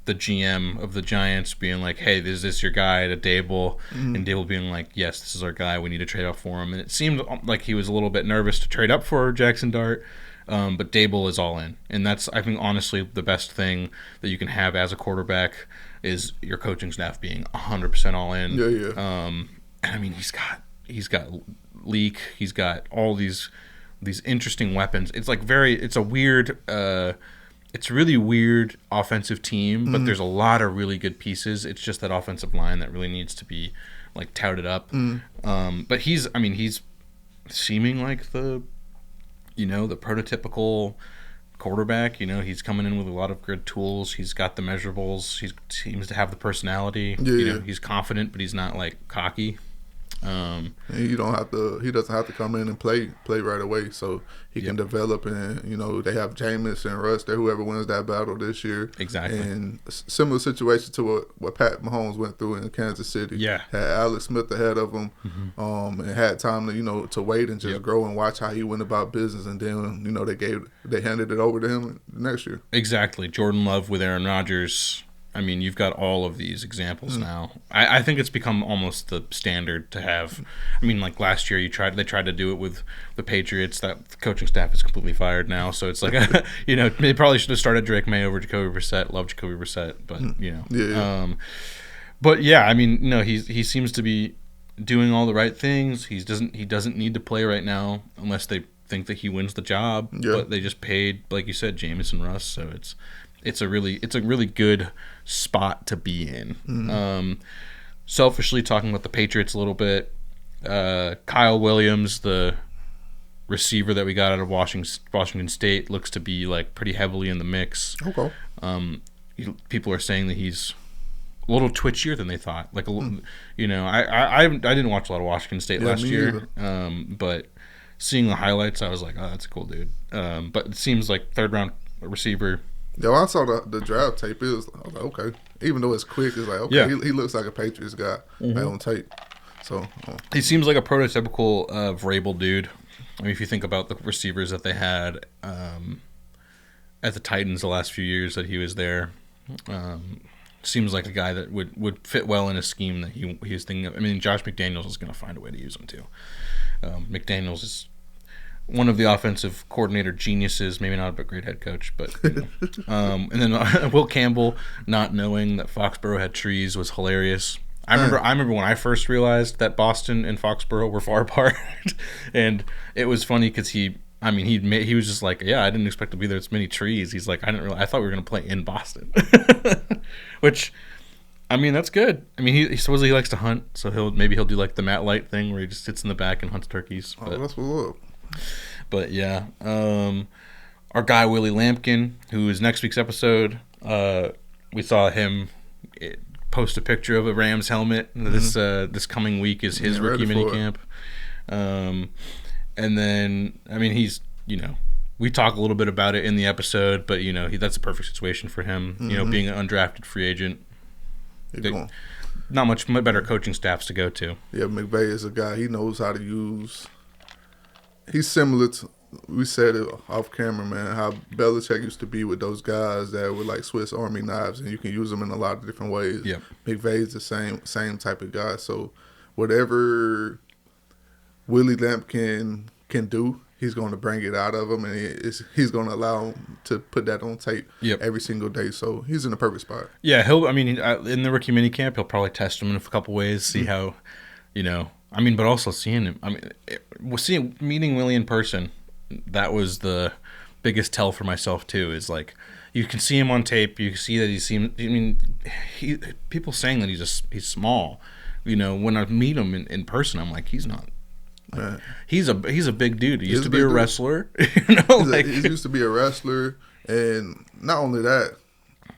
the GM of the Giants being like, hey, is this your guy at Dable? And Dable being like, yes, this is our guy. We need to trade up for him. And it seemed like he was a little bit nervous to trade up for Jackson Dart. But Dable is all in. And that's, I think, honestly, the best thing that you can have as a quarterback is your coaching staff being 100% all in. Yeah. And I mean, he's got Leak. He's got all these interesting weapons. It's like it's a weird, it's a really weird offensive team, but there's a lot of really good pieces. It's just that offensive line that really needs to be like touted up. But he's seeming like the prototypical quarterback. He's coming in with a lot of good tools. He's got the measurables. He seems to have the personality. He's confident, but he's not like cocky. And he doesn't have to come in and play right away, so he can develop. And they have Jameis and Russ there, whoever wins that battle this year. Exactly. And similar situation to what Pat Mahomes went through in Kansas City. Yeah. Had Alex Smith ahead of him, and had time to wait and just grow and watch how he went about business. And then they handed it over to him next year. Exactly. Jordan Love with Aaron Rodgers. I mean, you've got all of these examples now. I think it's become almost the standard to have. I mean, like last year, they tried to do it with the Patriots. That coaching staff is completely fired now, so it's like they probably should have started Drake May over Jacoby Brissett. Love Jacoby Brissett, but but yeah, I mean, he seems to be doing all the right things. He doesn't need to play right now unless they think that he wins the job. Yeah. But they just paid, like you said, Jameis and Russ, so it's a really good spot to be in. Selfishly talking about the Patriots a little bit, Kyle Williams, the receiver that we got out of Washington State, looks to be like pretty heavily in the mix. Okay. People are saying that he's a little twitchier than they thought. Like I didn't watch a lot of Washington State last year, but seeing the highlights, I was like, oh, that's a cool dude. But it seems like third round receiver. Yeah, when I saw the draft tape, I was like, okay. Even though it's quick, it's like, okay, he looks like a Patriots guy on tape. So he seems like a prototypical Vrabel dude. I mean, if you think about the receivers that they had at the Titans the last few years that he was there, Seems like a guy that would fit well in a scheme that he was thinking of. I mean, Josh McDaniels is going to find a way to use him too. McDaniels is one of the offensive coordinator geniuses, maybe not a great head coach, but and then Will Campbell not knowing that Foxborough had trees was hilarious. I remember when I first realized that Boston and Foxborough were far apart, and it was funny because he was just like, yeah, I didn't expect to be there. It's many trees. He's like, I thought we were going to play in Boston, which, I mean, that's good. I mean, he supposedly likes to hunt, so he'll do like the Matt Light thing where he just sits in the back and hunts turkeys. Oh, that's what's up. But yeah, our guy Willie Lampkin, who is next week's episode, we saw him post a picture of a Rams helmet. Mm-hmm. This coming week is his rookie minicamp. And then, I mean, he's, we talk a little bit about it in the episode, but, that's a perfect situation for him, mm-hmm. Being an undrafted free agent. Not much better coaching staffs to go to. Yeah, McVay is a guy, he knows how to use. He's similar to, we said it off camera, man, how Belichick used to be with those guys that were like Swiss Army knives, and you can use them in a lot of different ways. Yep. McVay's the same type of guy. So whatever Willie Lampkin can do, he's going to bring it out of him, and he's going to allow him to put that on tape every single day. So he's in the perfect spot. Yeah, in the rookie minicamp, he'll probably test him in a couple ways, see how, but also seeing him. Meeting Willie in person, that was the biggest tell for myself too. Is like you can see him on tape, you can see that people saying that he's small. When I meet him in person, I'm like, he's not. Like, he's a big dude. He used to be a wrestler. He used to be a wrestler, and not only that,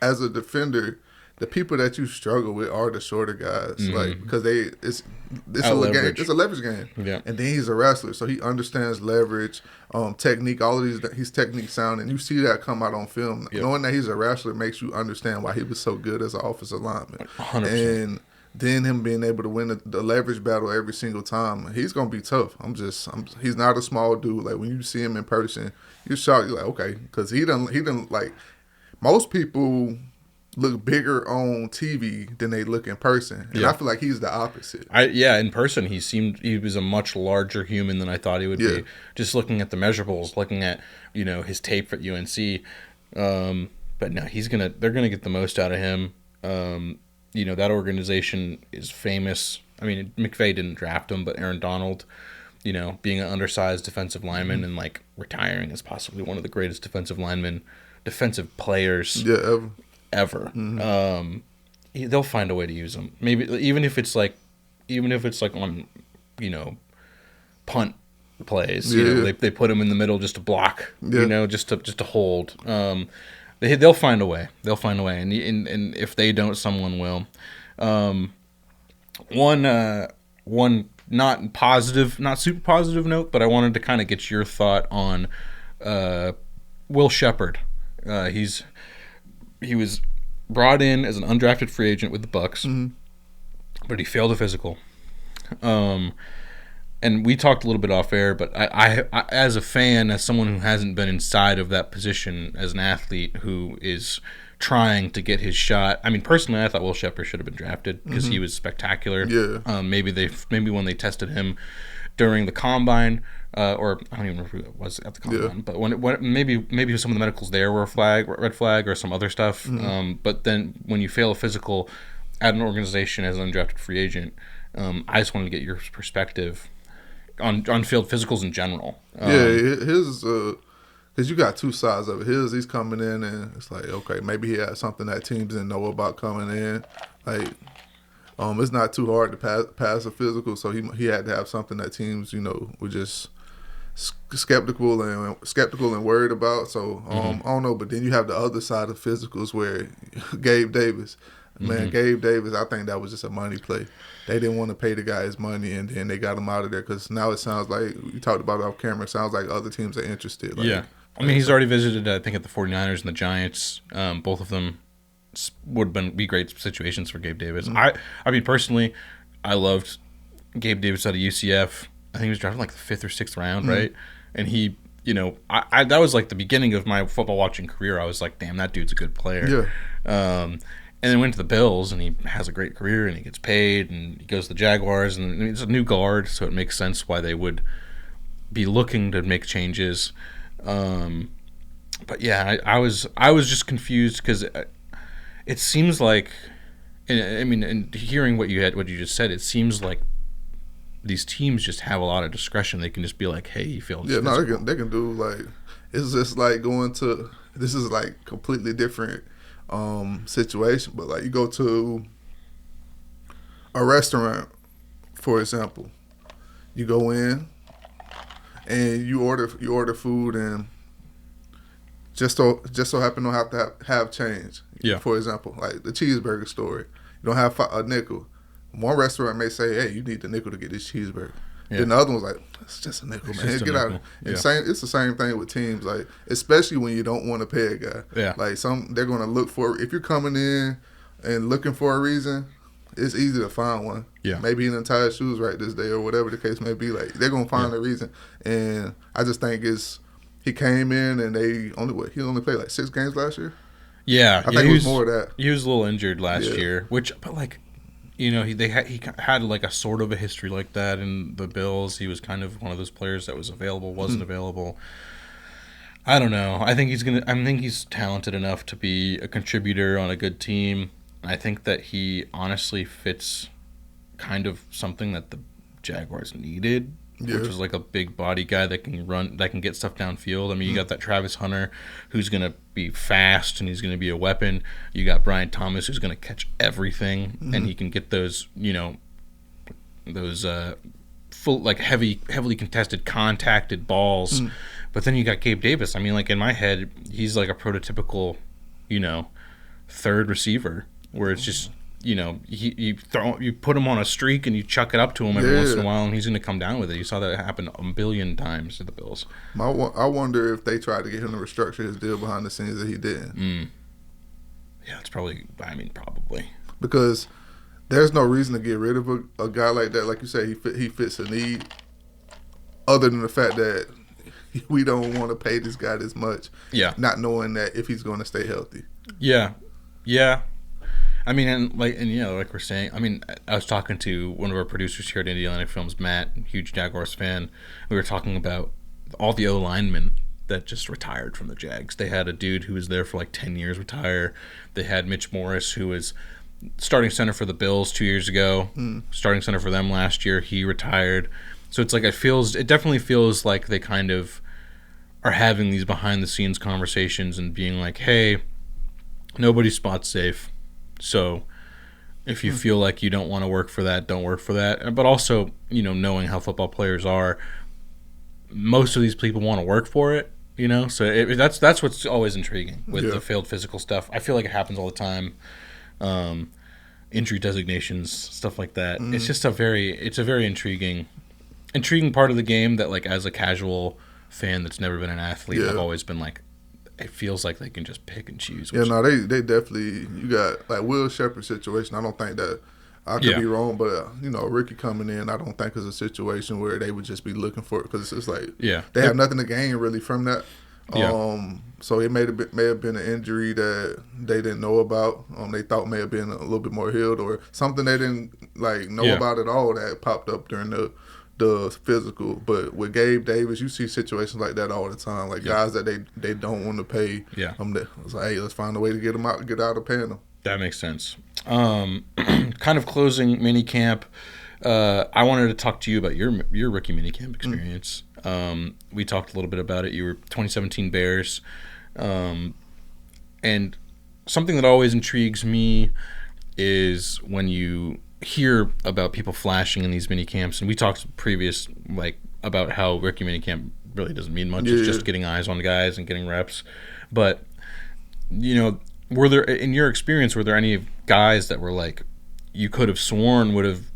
as a defender, the people that you struggle with are the shorter guys, mm-hmm. like because it's a game, it's a leverage game. Yeah. And then he's a wrestler, so he understands leverage, technique, all of his technique sound, and you see that come out on film. Yep. Knowing that he's a wrestler makes you understand why he was so good as an offensive lineman. 100%. And then him being able to win the leverage battle every single time, he's gonna be tough. He's not a small dude. Like when you see him in person, you're shocked. You're like, okay, because he done like most people look bigger on TV than they look in person, and I feel like he's the opposite. In person he was a much larger human than I thought he would be. Just looking at the measurables, looking at his tape at UNC, but no, they're gonna get the most out of him. That organization is famous. I mean, McVay didn't draft him, but Aaron Donald, being an undersized defensive lineman and like retiring as possibly one of the greatest defensive defensive players ever. Mm-hmm. They'll find a way to use him. Maybe even if it's like on, punt plays. They put him in the middle just to block. Just to hold. They'll find a way. And if they don't, someone will. One not super positive note, but I wanted to kind of get your thought on Will Shepherd. He was brought in as an undrafted free agent with the Bucks, mm-hmm. but he failed a physical. And we talked a little bit off air, but I, as a fan, as someone who hasn't been inside of that position as an athlete who is trying to get his shot. I mean, personally, I thought Will Shepherd should have been drafted because mm-hmm. he was spectacular. Yeah. Maybe when they tested him during the combine, or I don't even remember who it was at the combine, but when maybe some of the medicals there were red flag, or some other stuff. Mm-hmm. But then when you fail a physical at an organization as an undrafted free agent, I just wanted to get your perspective on field physicals in general. His because you got two sides of it. He's coming in and it's like, okay, maybe he had something that teams didn't know about coming in. Like, it's not too hard to pass a physical, so he had to have something that teams were just skeptical and worried about. So mm-hmm. I don't know, but then you have the other side of physicals where Gabe Davis. Man, mm-hmm. Gabe Davis, I think that was just a money play. They didn't want to pay the guy his money, and then they got him out of there because now it sounds like, we talked about it off camera, it sounds like other teams are interested. Like, I mean, he's already visited, I think, at the 49ers and the Giants. Both of them would be great situations for Gabe Davis. Mm-hmm. I mean, personally, I loved Gabe Davis out of UCF. I think he was drafted like the 5th or 6th round, mm-hmm. right? And he, that was like the beginning of my football watching career. I was like, damn, that dude's a good player. And then went to the Bills, and he has a great career, and he gets paid, and he goes to the Jaguars, and it's a new guard, so it makes sense why they would be looking to make changes. But yeah, I was just confused because it seems like, and hearing what you just said, it seems like these teams just have a lot of discretion. They can just be like, hey, he feels yeah, no, they can do like, it's just like going to, this is like completely different situation, but like you go to a restaurant, for example, you go in and you order food, and just so happen to have change. Yeah. For example, like the cheeseburger story, you don't have a nickel. One restaurant may say, "Hey, you need the nickel to get this cheeseburger." Yeah. Then the other one's like, "It's just a nickel, man. Get out." Yeah. It's the same thing with teams, like especially when you don't want to pay a guy. Yeah. Like they're gonna look for, if you're coming in and looking for a reason, it's easy to find one. Yeah. Maybe he didn't tie his shoes right this day or whatever the case may be. Like they're gonna find a reason, and I just think he came in and he only played like 6 games last year. Yeah, I think it was more of that. He was a little injured last year, but like, you know, he had like a sort of a history like that in the Bills. He was kind of one of those players that was available, wasn't available. I don't know. I think he's talented enough to be a contributor on a good team. I think that he honestly fits kind of something that the Jaguars needed, which was like a big body guy that can run, that can get stuff downfield. I mean, you got that Travis Hunter who's going to be fast and he's going to be a weapon. You got Brian Thomas who's going to catch everything, and he can get those, you know, those full, like heavily contested, contacted balls. But then you got Gabe Davis. I mean, like in my head, he's like a prototypical, you know, third receiver where it's just, you know, you put him on a streak and you chuck it up to him every once in a while, and he's going to come down with it. You saw that happen a billion times to the Bills. I wonder if they tried to get him to restructure his deal behind the scenes that he didn't. Yeah, it's probably. I mean, probably because there's no reason to get rid of a guy like that. Like you say, he fits a need. Other than the fact that we don't want to pay this guy this much. Yeah. Not knowing that if he's going to stay healthy. Yeah. I mean, and you know, like we're saying, I mean, I was talking to one of our producers here at Indiana Films, Matt, huge Jaguars fan. We were talking about all the O linemen that just retired from the Jags. They had a dude who was there for like 10 years retire. They had Mitch Morris, who was starting center for the Bills 2 years ago, starting center for them last year. He retired. So it's like it definitely feels like they kind of are having these behind the scenes conversations and being like, hey, nobody's spot safe. So if you feel like you don't want to work for that, don't work for that. But also, you know, knowing how football players are, most of these people want to work for it, you know. So that's what's always intriguing with the failed physical stuff. I feel like it happens all the time. Injury designations, stuff like that. It's just a very intriguing part of the game that, like, as a casual fan that's never been an athlete, I've always been like, it feels like they can just pick and choose. Yeah, no, they definitely, you got like Will Shepard's situation. I don't think that, I could be wrong, but you know, Ricky coming in, I don't think is a situation where they would just be looking for it, because it's just like they have nothing to gain really from that. So it may have been an injury that they didn't know about. They thought may have been a little bit more healed, or something they didn't like know about at all that popped up during the physical. But with Gabe Davis, you see situations like that all the time, like guys that they don't want to pay. It's like, hey, let's find a way to get out of paying them. That makes sense. Kind of closing mini camp, I wanted to talk to you about your rookie mini camp experience. We talked a little bit about it. You were 2017 Bears, and something that always intrigues me is when you hear about people flashing in these mini camps, and we talked previous about how rookie mini camp really doesn't mean much. It's just getting eyes on guys and getting reps. But you know, were there, in your experience, were there any guys that were like you could have sworn would have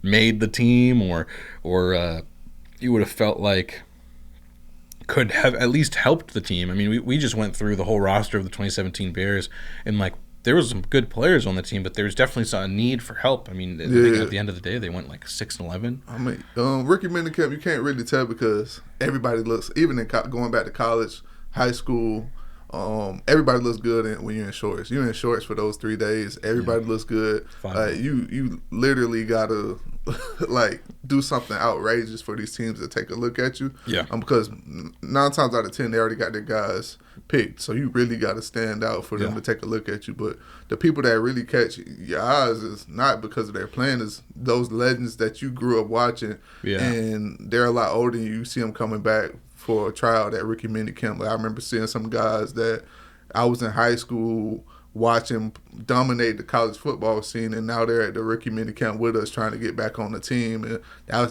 made the team, or you would have felt like could have at least helped the team? I mean, we just went through the whole roster of the 2017 Bears, and like there was some good players on the team, but there's definitely a need for help. I mean, I think at the end of the day, they went like 6-11. I mean, rookie minicamp, you can't really tell because everybody looks, even in going back to college, high school, everybody looks good when you're in shorts. You're in shorts for those 3 days. Everybody looks good. You literally gotta like do something outrageous for these teams to take a look at you. Yeah. Because 9 times out of 10 they already got their guys picked, so you really got to stand out for them to take a look at you. But the people that really catch your eyes is not because of their playing, is those legends that you grew up watching, and they're a lot older than you. You see them coming back for a tryout at rookie minicamp. Like, I remember seeing some guys that I was in high school watching dominate the college football scene, and now they're at the rookie minicamp with us trying to get back on the team. And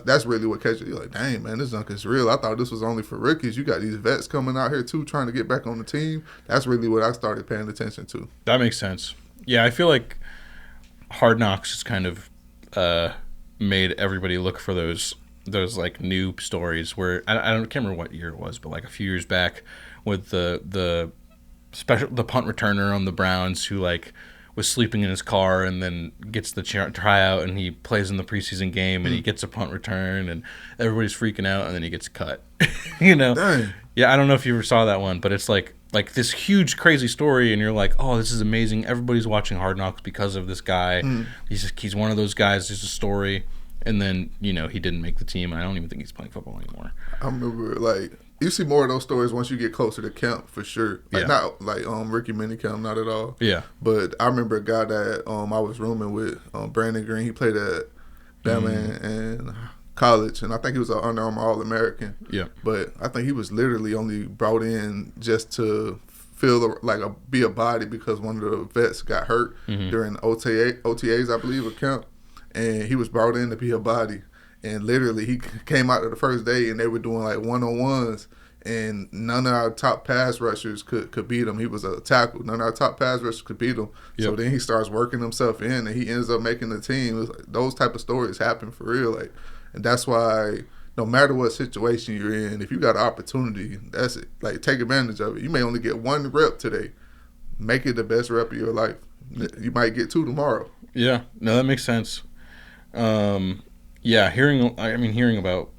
that's really what catches you. Like, dang, man, this junk is real. I thought this was only for rookies. You got these vets coming out here too trying to get back on the team. That's really what I started paying attention to. That makes sense. Yeah, I feel like Hard Knocks has kind of made everybody look for those like new stories where I can't remember what year it was, but like a few years back with the punt returner on the Browns who like was sleeping in his car and then gets the tryout and he plays in the preseason game and he gets a punt return and everybody's freaking out and then he gets cut. You know? Dang. Yeah, I don't know if you ever saw that one, but it's like this huge crazy story and you're like, oh, this is amazing. Everybody's watching Hard Knocks because of this guy. He's one of those guys. There's a story. And then, you know, he didn't make the team. I don't even think he's playing football anymore. I remember, like, you see more of those stories once you get closer to camp, for sure. Like, not like rookie minicamp, not at all. Yeah. But I remember a guy that I was rooming with, Brandon Green. He played at Bama and college, and I think he was an Under Armour All-American. Yeah. But I think he was literally only brought in just to be a body because one of the vets got hurt during OTAs, I believe, at camp. And he was brought in to be a body. And literally, he came out of the first day, and they were doing, like, one-on-ones. And none of our top pass rushers could beat him. He was a tackle. None of our top pass rushers could beat him. Yep. So then he starts working himself in, and he ends up making the team. It was like, those type of stories happen for real. Like, and that's why no matter what situation you're in, if you got an opportunity, that's it. Like, take advantage of it. You may only get 1 rep today. Make it the best rep of your life. You might get 2 tomorrow. Yeah. No, that makes sense. Hearing about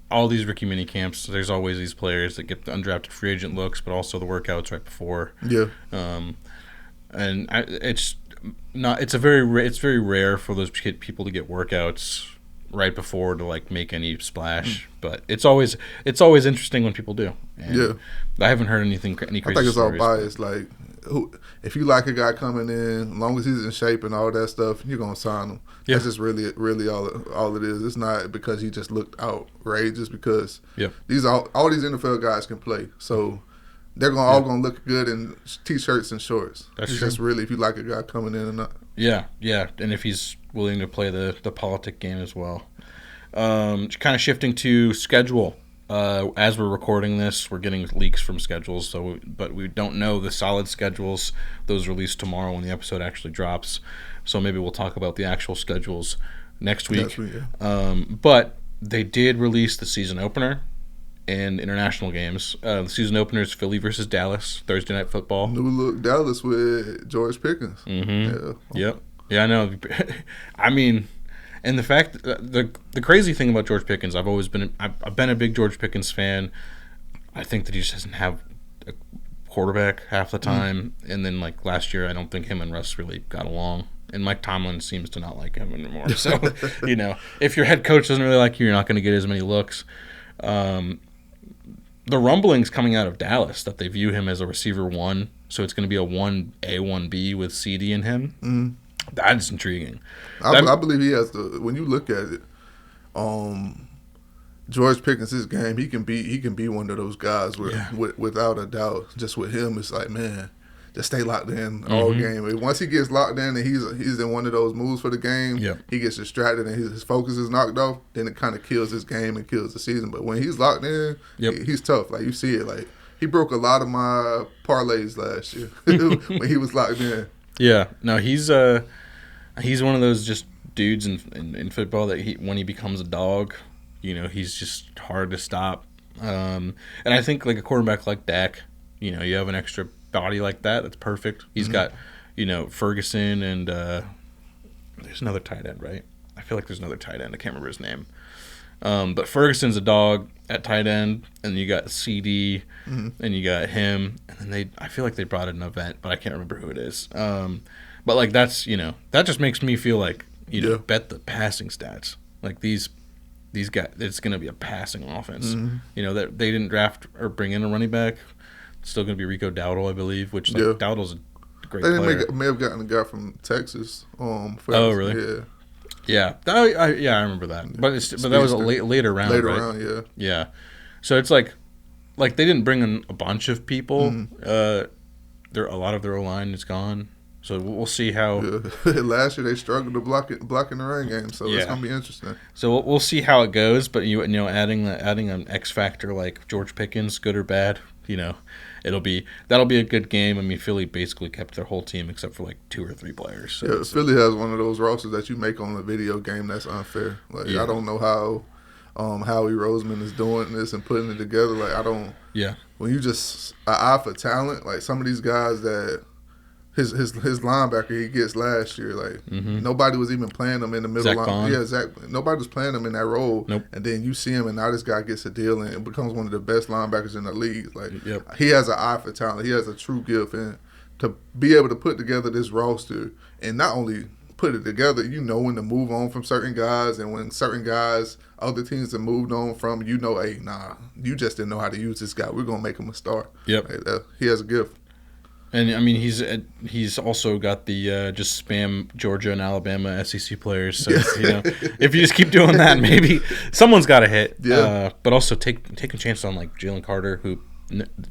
all these rookie mini camps, there's always these players that get the undrafted free agent looks, but also the workouts right before. Yeah. It's very rare for those people to get workouts right before to like make any splash, but it's always interesting when people do. And I haven't heard any crazy stories. I think it's all biased. Like, if you like a guy coming in, as long as he's in shape and all that stuff, you're gonna sign him. Yeah. That's just really all it is. It's not because he just looked outrageous, because all these NFL guys can play, so they're all gonna look good in t-shirts and shorts. It's just really if you like a guy coming in or not. Yeah, and if he's willing to play the politic game as well. Kind of shifting to schedule. As we're recording this, we're getting leaks from schedules, but we don't know the solid schedules. Those released tomorrow when the episode actually drops. So maybe we'll talk about the actual schedules next week. But they did release the season opener and international games. The season opener is Philly versus Dallas, Thursday Night Football. New look Dallas with George Pickens. Mm-hmm. Yep. Yeah, I know. I mean, and the fact the crazy thing about George Pickens, I've been a big George Pickens fan. I think that he just doesn't have a quarterback half the time, and then like last year, I don't think him and Russ really got along. And Mike Tomlin seems to not like him anymore. So, you know, if your head coach doesn't really like you, you're not going to get as many looks. The rumblings coming out of Dallas that they view him as a receiver 1, so it's going to be a 1A, 1B with CD in him. Mm-hmm. That's intriguing. I believe he has the. When you look at it, George Pickens, his game, he can be one of those guys without a doubt. Just with him, it's like, man, just stay locked in all game. Once he gets locked in and he's in one of those moves for the game, he gets distracted and his focus is knocked off, then it kind of kills his game and kills the season. But when he's locked in, he's tough. Like, you see it. Like, he broke a lot of my parlays last year when he was locked in. Yeah, no, he's one of those just dudes in football that when he becomes a dog, you know, he's just hard to stop. And I think like a quarterback like Dak, you know, you have an extra body like that's perfect. He's got, you know, Ferguson and there's another tight end, right? I feel like there's another tight end. I can't remember his name. But Ferguson's a dog at tight end, and you got CD, and you got him, and then I feel like they brought in an event, but I can't remember who it is. But like that's that just makes me feel like bet the passing stats. Like these guys, it's going to be a passing offense. That they didn't draft or bring in a running back. It's still going to be Rico Dowdle, I believe. Which Dowdle's a great player. They may have gotten a guy from Texas. Oh, really? Yeah. I remember that. But that was a later round, right? Later round, yeah. Yeah. So it's like they didn't bring in a bunch of people. A lot of their O-line is gone. So we'll see how. Last year they struggled to block in the run game, so it's gonna be interesting. So we'll see how it goes. But adding an X factor like George Pickens, good or bad, that'll be a good game. I mean, Philly basically kept their whole team except for like 2 or 3 players. So Philly has one of those rosters that you make on a video game that's unfair. Like I don't know how Howie Roseman is doing this and putting it together. Like I don't. Yeah. When you just an eye for talent, like some of these guys that. His linebacker he gets last year, like nobody was even playing him in the middle line. Yeah, Zach. Nobody was playing him in that role. Nope. And then you see him, and now this guy gets a deal and becomes one of the best linebackers in the league. Like he has an eye for talent. He has a true gift, and to be able to put together this roster and not only put it together, when to move on from certain guys, and when certain guys, other teams have moved on from, hey, nah, you just didn't know how to use this guy. We're gonna make him a star. Yep. Like, he has a gift. And I mean, he's also got the just spam Georgia and Alabama SEC players. So if you just keep doing that, maybe someone's got to hit. Yeah. But also taking chances on like Jalen Carter, who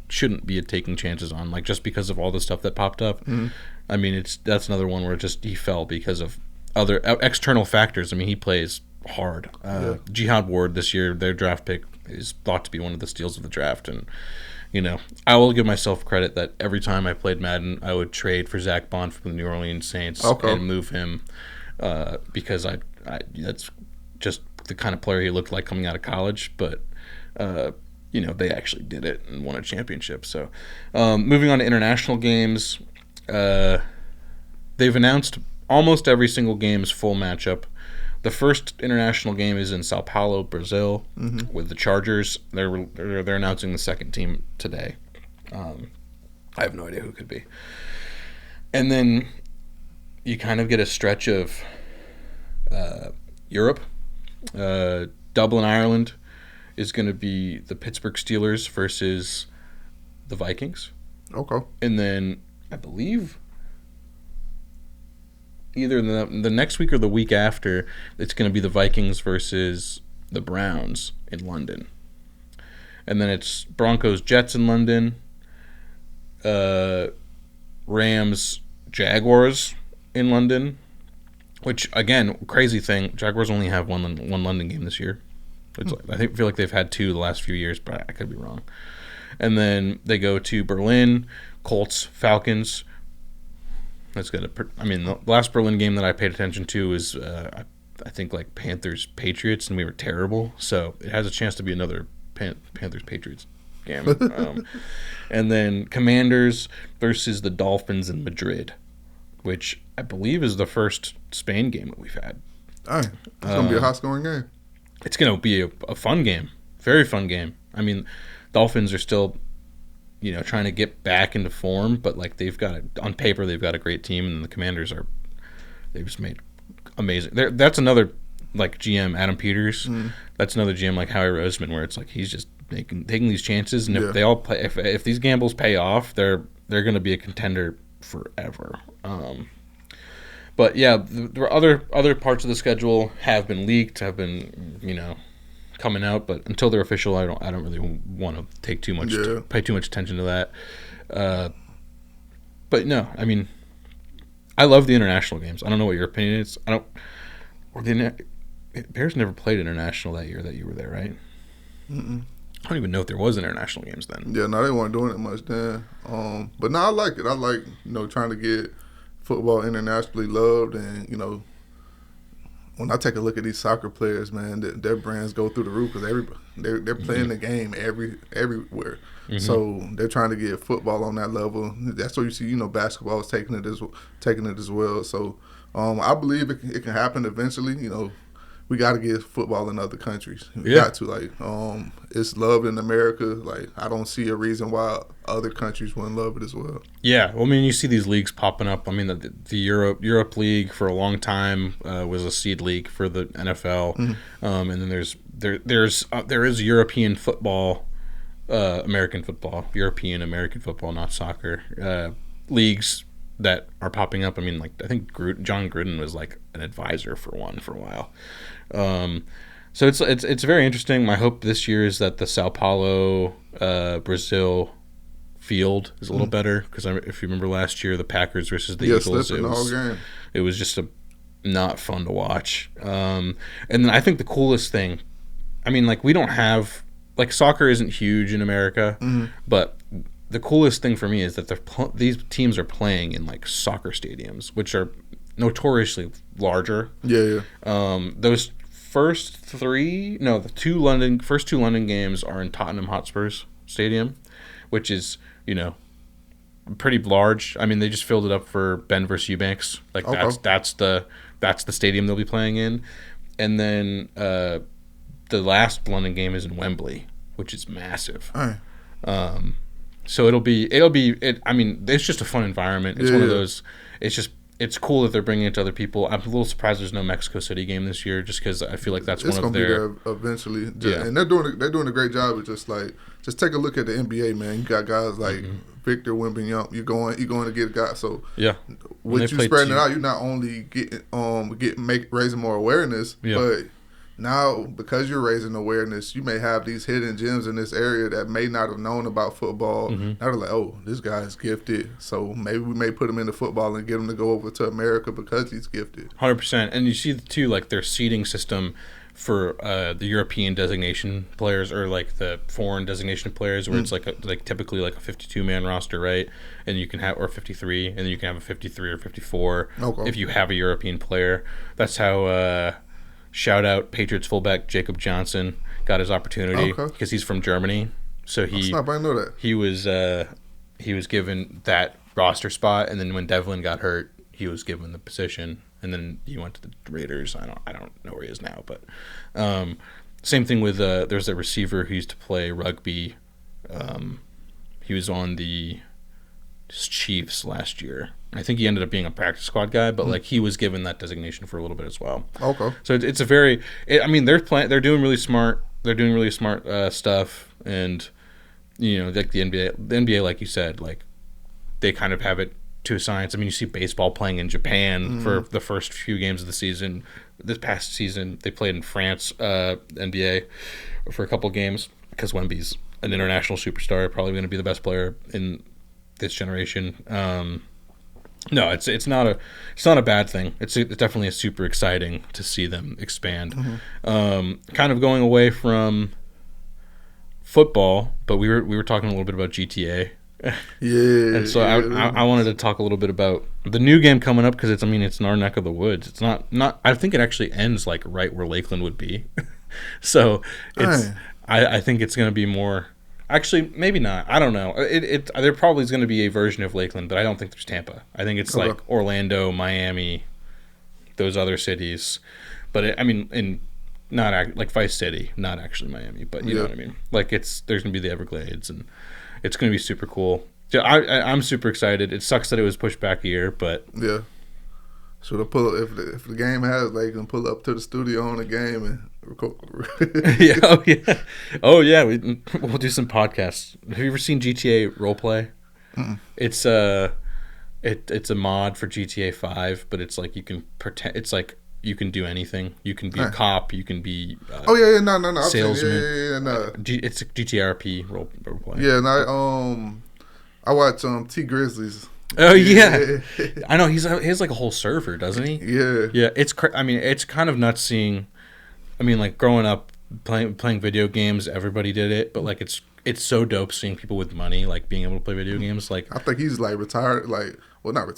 shouldn't be taking chances on, like just because of all the stuff that popped up. I mean, that's another one where he fell because of other external factors. I mean, he plays hard. Jihad Ward this year, their draft pick, is thought to be one of the steals of the draft, and. I will give myself credit that every time I played Madden, I would trade for Zach Bond from the New Orleans Saints and move him because I that's just the kind of player he looked like coming out of college. But, they actually did it and won a championship. So moving on to international games, they've announced almost every single game's full matchup. The first international game is in Sao Paulo, Brazil, with the Chargers. They're announcing the second team today. I have no idea who it could be. And then you kind of get a stretch of Europe. Dublin, Ireland is going to be the Pittsburgh Steelers versus the Vikings. Okay. And then I believe either the next week or the week after, it's going to be the Vikings versus the Browns in London. And then it's Broncos, Jets in London, Rams, Jaguars in London, which, again, crazy thing, Jaguars only have one London game this year. I feel like they've had 2 the last few years, but I could be wrong. And then they go to Berlin, Colts, Falcons. That's good. I mean, the last Berlin game that I paid attention to was, I think, like Panthers Patriots, and we were terrible. So it has a chance to be another Panthers Patriots game. And then Commanders versus the Dolphins in Madrid, which I believe is the first Spain game that we've had. It's gonna be a high scoring game. It's gonna be a fun game, very fun game. I mean, Dolphins are still. Trying to get back into form, but like on paper, they've got a great team, and the Commanders they've just made amazing. That's another like GM, Adam Peters. That's another GM like Howie Roseman, where it's like he's just taking these chances, and if they all play, if these gambles pay off, they're going to be a contender forever. But yeah, there are other parts of the schedule have been leaked, have been coming out, but until they're official, I don't really want to take too much pay too much attention to that. But no, I mean, I love the international games. I don't know what your opinion is. Bears never played international that year that you were there, right? I don't even know if there was international games then. Yeah, no, they weren't doing it much then. But no, I like it. I like trying to get football internationally loved, and when I take a look at these soccer players, man, their brands go through the roof because they're playing the game everywhere. So they're trying to get football on that level. That's what you see. Basketball is taking it as well. So I believe it can happen eventually. we got to get football in other countries. We Yeah. got to, like, it's loved in America. Like, I don't see a reason why other countries wouldn't love it as well. Yeah, well, I mean, you see these leagues popping up. I mean, the Europe League for a long time was a seed league for the NFL, and then there is European football, American football, European American football, not soccer leagues that are popping up. I mean, like I think John Gruden was like an advisor for one for a while. So it's very interesting. My hope this year is that the Sao Paulo, Brazil field is a little better because if you remember last year, the Packers versus the Eagles, it was just not fun to watch. And then I think the coolest thing, I mean, like we don't have like soccer isn't huge in America, but the coolest thing for me is that these teams are playing in like soccer stadiums, which are notoriously larger. Yeah. Those first the first two London games are in Tottenham Hotspur's stadium, which is, you know, pretty large. I mean, they just filled it up for Ben versus Eubanks. Like that's the stadium they'll be playing in. And then the last London game is in Wembley, which is massive. So it'll be. I mean, it's just a fun environment. It's one of those. It's cool that they're bringing it to other people. I'm a little surprised there's no Mexico City game this year, just because I feel like that's one of their. It's gonna be there eventually. And they're doing a great job of just take a look at the NBA, man. You got guys like Victor Wembanyama. You're going to get a guy. So with you spreading it out, you're not only raising more awareness, but now, because you're raising awareness, you may have these hidden gems in this area that may not have known about football. Now they're like, oh, this guy's gifted, so maybe we may put him into football and get him to go over to America because he's gifted. 100%. And you see, too, like their seeding system for the European designation players or like the foreign designation players where it's like typically like a 52-man roster, right? And you can have, or 53, and then you can have a 53 or 54 if you have a European player. That's how... shout out Patriots fullback Jacob Johnson got his opportunity because he's from Germany. So I know that. He was given that roster spot, and then when Devlin got hurt, he was given the position, and then he went to the Raiders. I don't know where he is now, but same thing with there's a receiver who used to play rugby. He was on the Chiefs last year. I think he ended up being a practice squad guy, but like he was given that designation for a little bit as well. So it's a very. I mean, they're doing really smart. They're doing really smart stuff, and you know, like the NBA, like you said, like they kind of have it to a science. I mean, you see baseball playing in Japan for the first few games of the season. This past season, they played in France, NBA, for a couple games because Wemby's an international superstar, probably going to be the best player in this generation. No, it's not a bad thing. It's definitely super exciting to see them expand. Kind of going away from football, but we were talking a little bit about GTA. And so I wanted to talk a little bit about the new game coming up because it's in our neck of the woods. It's not. I think it actually ends like right where Lakeland would be. So I think it's going to be more. Actually, maybe not. I don't know. There probably is going to be a version of Lakeland, but I don't think there's Tampa. I think it's like Orlando, Miami, those other cities. But not like Vice City, not actually Miami, but you know what I mean. Like there's going to be the Everglades, and it's going to be super cool. I'm super excited. It sucks that it was pushed back a year, but so to pull if the game has, they can pull up to the studio on the game and record. Oh yeah. We'll do some podcasts. Have you ever seen GTA Roleplay? It's it's a mod for GTA 5, but it's like you can pretend. It's like you can do anything. You can be a cop. You can be no salesman. No. It's a GTRP roleplay. I watch T Grizzlies. Oh yeah, I know he has like a whole server, doesn't he? Yeah. It's it's kind of nuts seeing. I mean, like growing up playing video games, everybody did it, but like it's so dope seeing people with money like being able to play video games. Like I think he's like retired, not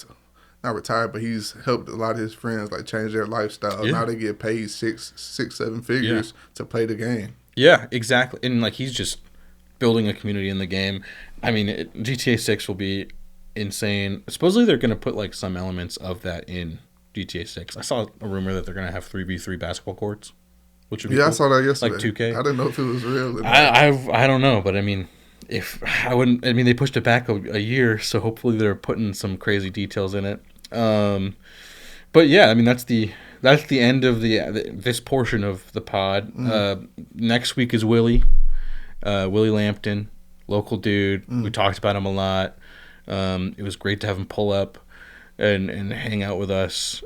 retired, but he's helped a lot of his friends like change their lifestyle. Now they get paid six, 7 figures to play the game. Yeah, exactly, and like he's just building a community in the game. I mean, GTA 6 will be insane. Supposedly they're going to put like some elements of that in GTA 6. I saw a rumor that they're gonna have 3v3 basketball courts, which would be I cool. saw that yesterday. Like 2K. I didn't know if it was real. I don't know, but I mean, if I wouldn't, I mean, they pushed it back a year, so hopefully they're putting some crazy details in it. But yeah, I mean, that's the end of this portion of the pod. Next week is Willie Lampton, local dude. We talked about him a lot. It was great to have him pull up and hang out with us.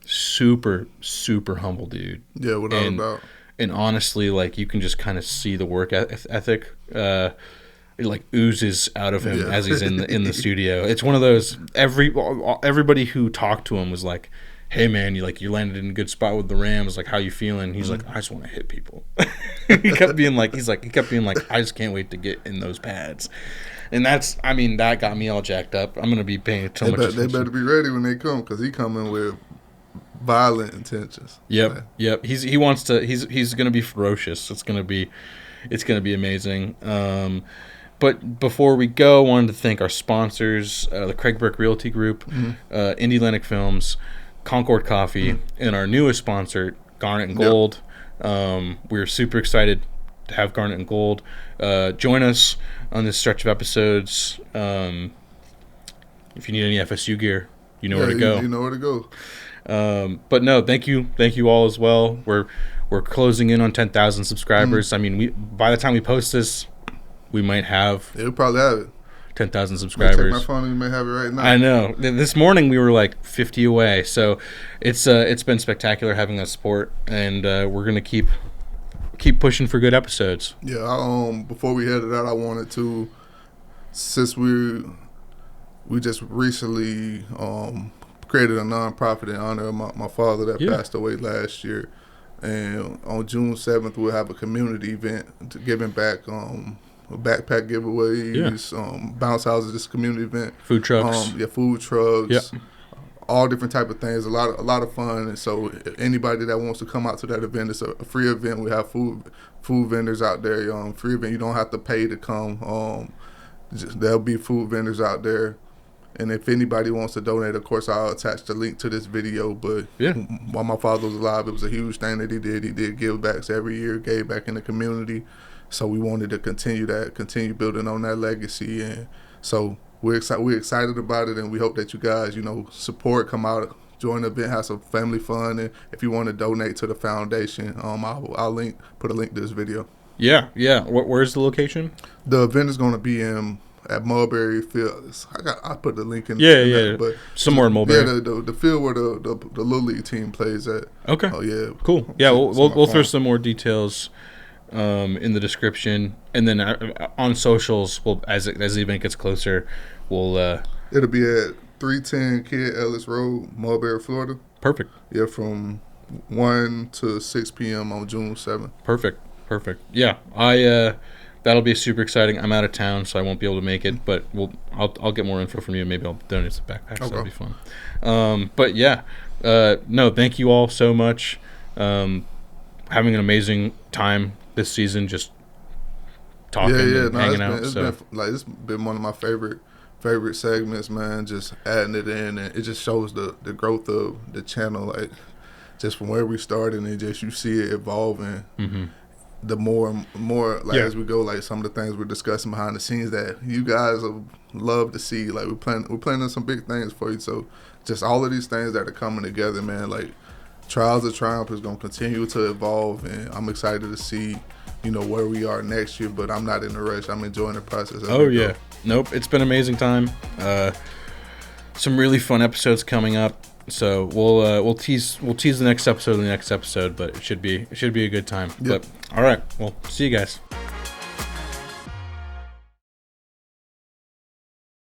Super, super humble dude. Yeah, without a doubt. And honestly, like, you can just kind of see the work ethic. It like oozes out of him as he's in the studio. It's one of those, everybody who talked to him was like, "Hey man, you landed in a good spot with the Rams. Like, how you feeling?" He's like, "I just want to hit people." he kept being like, "I just can't wait to get in those pads." And that got me all jacked up. I'm gonna be paying too much attention. They better be ready when they come, because he coming with violent intentions. Yep. He's gonna be ferocious. It's gonna be amazing. But before we go, I wanted to thank our sponsors, the Craig Burke Realty Group, Indie Atlantic Films, Concord Coffee, and our newest sponsor, Garnet and Gold. We're super excited to have Garnet and Gold join us on this stretch of episodes. If you need any FSU gear, you know where to go. You know where to go. But no, thank you all as well. We're closing in on 10,000 subscribers. I mean, by the time we post this, we might have. We'll probably have it. 10,000 subscribers. Check my phone, and you may have it right now. I know. This morning we were like 50 away, so it's been spectacular having that support, and we're gonna keep pushing for good episodes. Yeah. Before we headed out, I wanted to, since we just recently created a nonprofit in honor of my father that passed away last year, and on June 7th we'll have a community event to giving back. Backpack giveaways, bounce houses, this community event, food trucks, food trucks, all different type of things. A lot of fun. And so anybody that wants to come out to that event, it's a free event. We have food vendors out there. Free event. You don't have to pay to come. There'll be food vendors out there. And if anybody wants to donate, of course, I'll attach the link to this video. But while my father was alive, it was a huge thing that he did. He did give backs every year, gave back in the community. So we wanted to continue building on that legacy, and so we're excited about it, and we hope that you guys, support, come out, join the event, have some family fun, and if you want to donate to the foundation, I'll put a link to this video. Yeah. Where's the location? The event is going to be at Mulberry Field. I put the link in. But somewhere in Mulberry. Yeah, the field where the Little League team plays at. Okay. Oh yeah. Cool. Yeah, we'll throw some more details in the description, and then on socials, as the event gets closer, we'll it'll be at 310 Kid Ellis Road, Mulberry, Florida. Perfect. Yeah, from 1 to 6 p.m. on June 7th. Perfect. Yeah, that'll be super exciting. I'm out of town, so I won't be able to make it, but I'll get more info from you. Maybe I'll donate some backpacks. Okay. That'll be fun. But yeah, no, thank you all so much. Having an amazing time this season, just talking and hanging out. It's been one of my favorite segments, man. Just adding it in, and it just shows the growth of the channel, like just from where we started, and just you see it evolving. Mm-hmm. The more as we go, like some of the things we're discussing behind the scenes that you guys love to see. Like we're planning some big things for you. So just all of these things that are coming together, man. Like Trials of Triumph is going to continue to evolve, and I'm excited to see, where we are next year. But I'm not in a rush. I'm enjoying the process. Nope, it's been an amazing time. Some really fun episodes coming up. So we'll tease the next episode in the next episode, but it should be a good time. Yep. But all right, well, see you guys.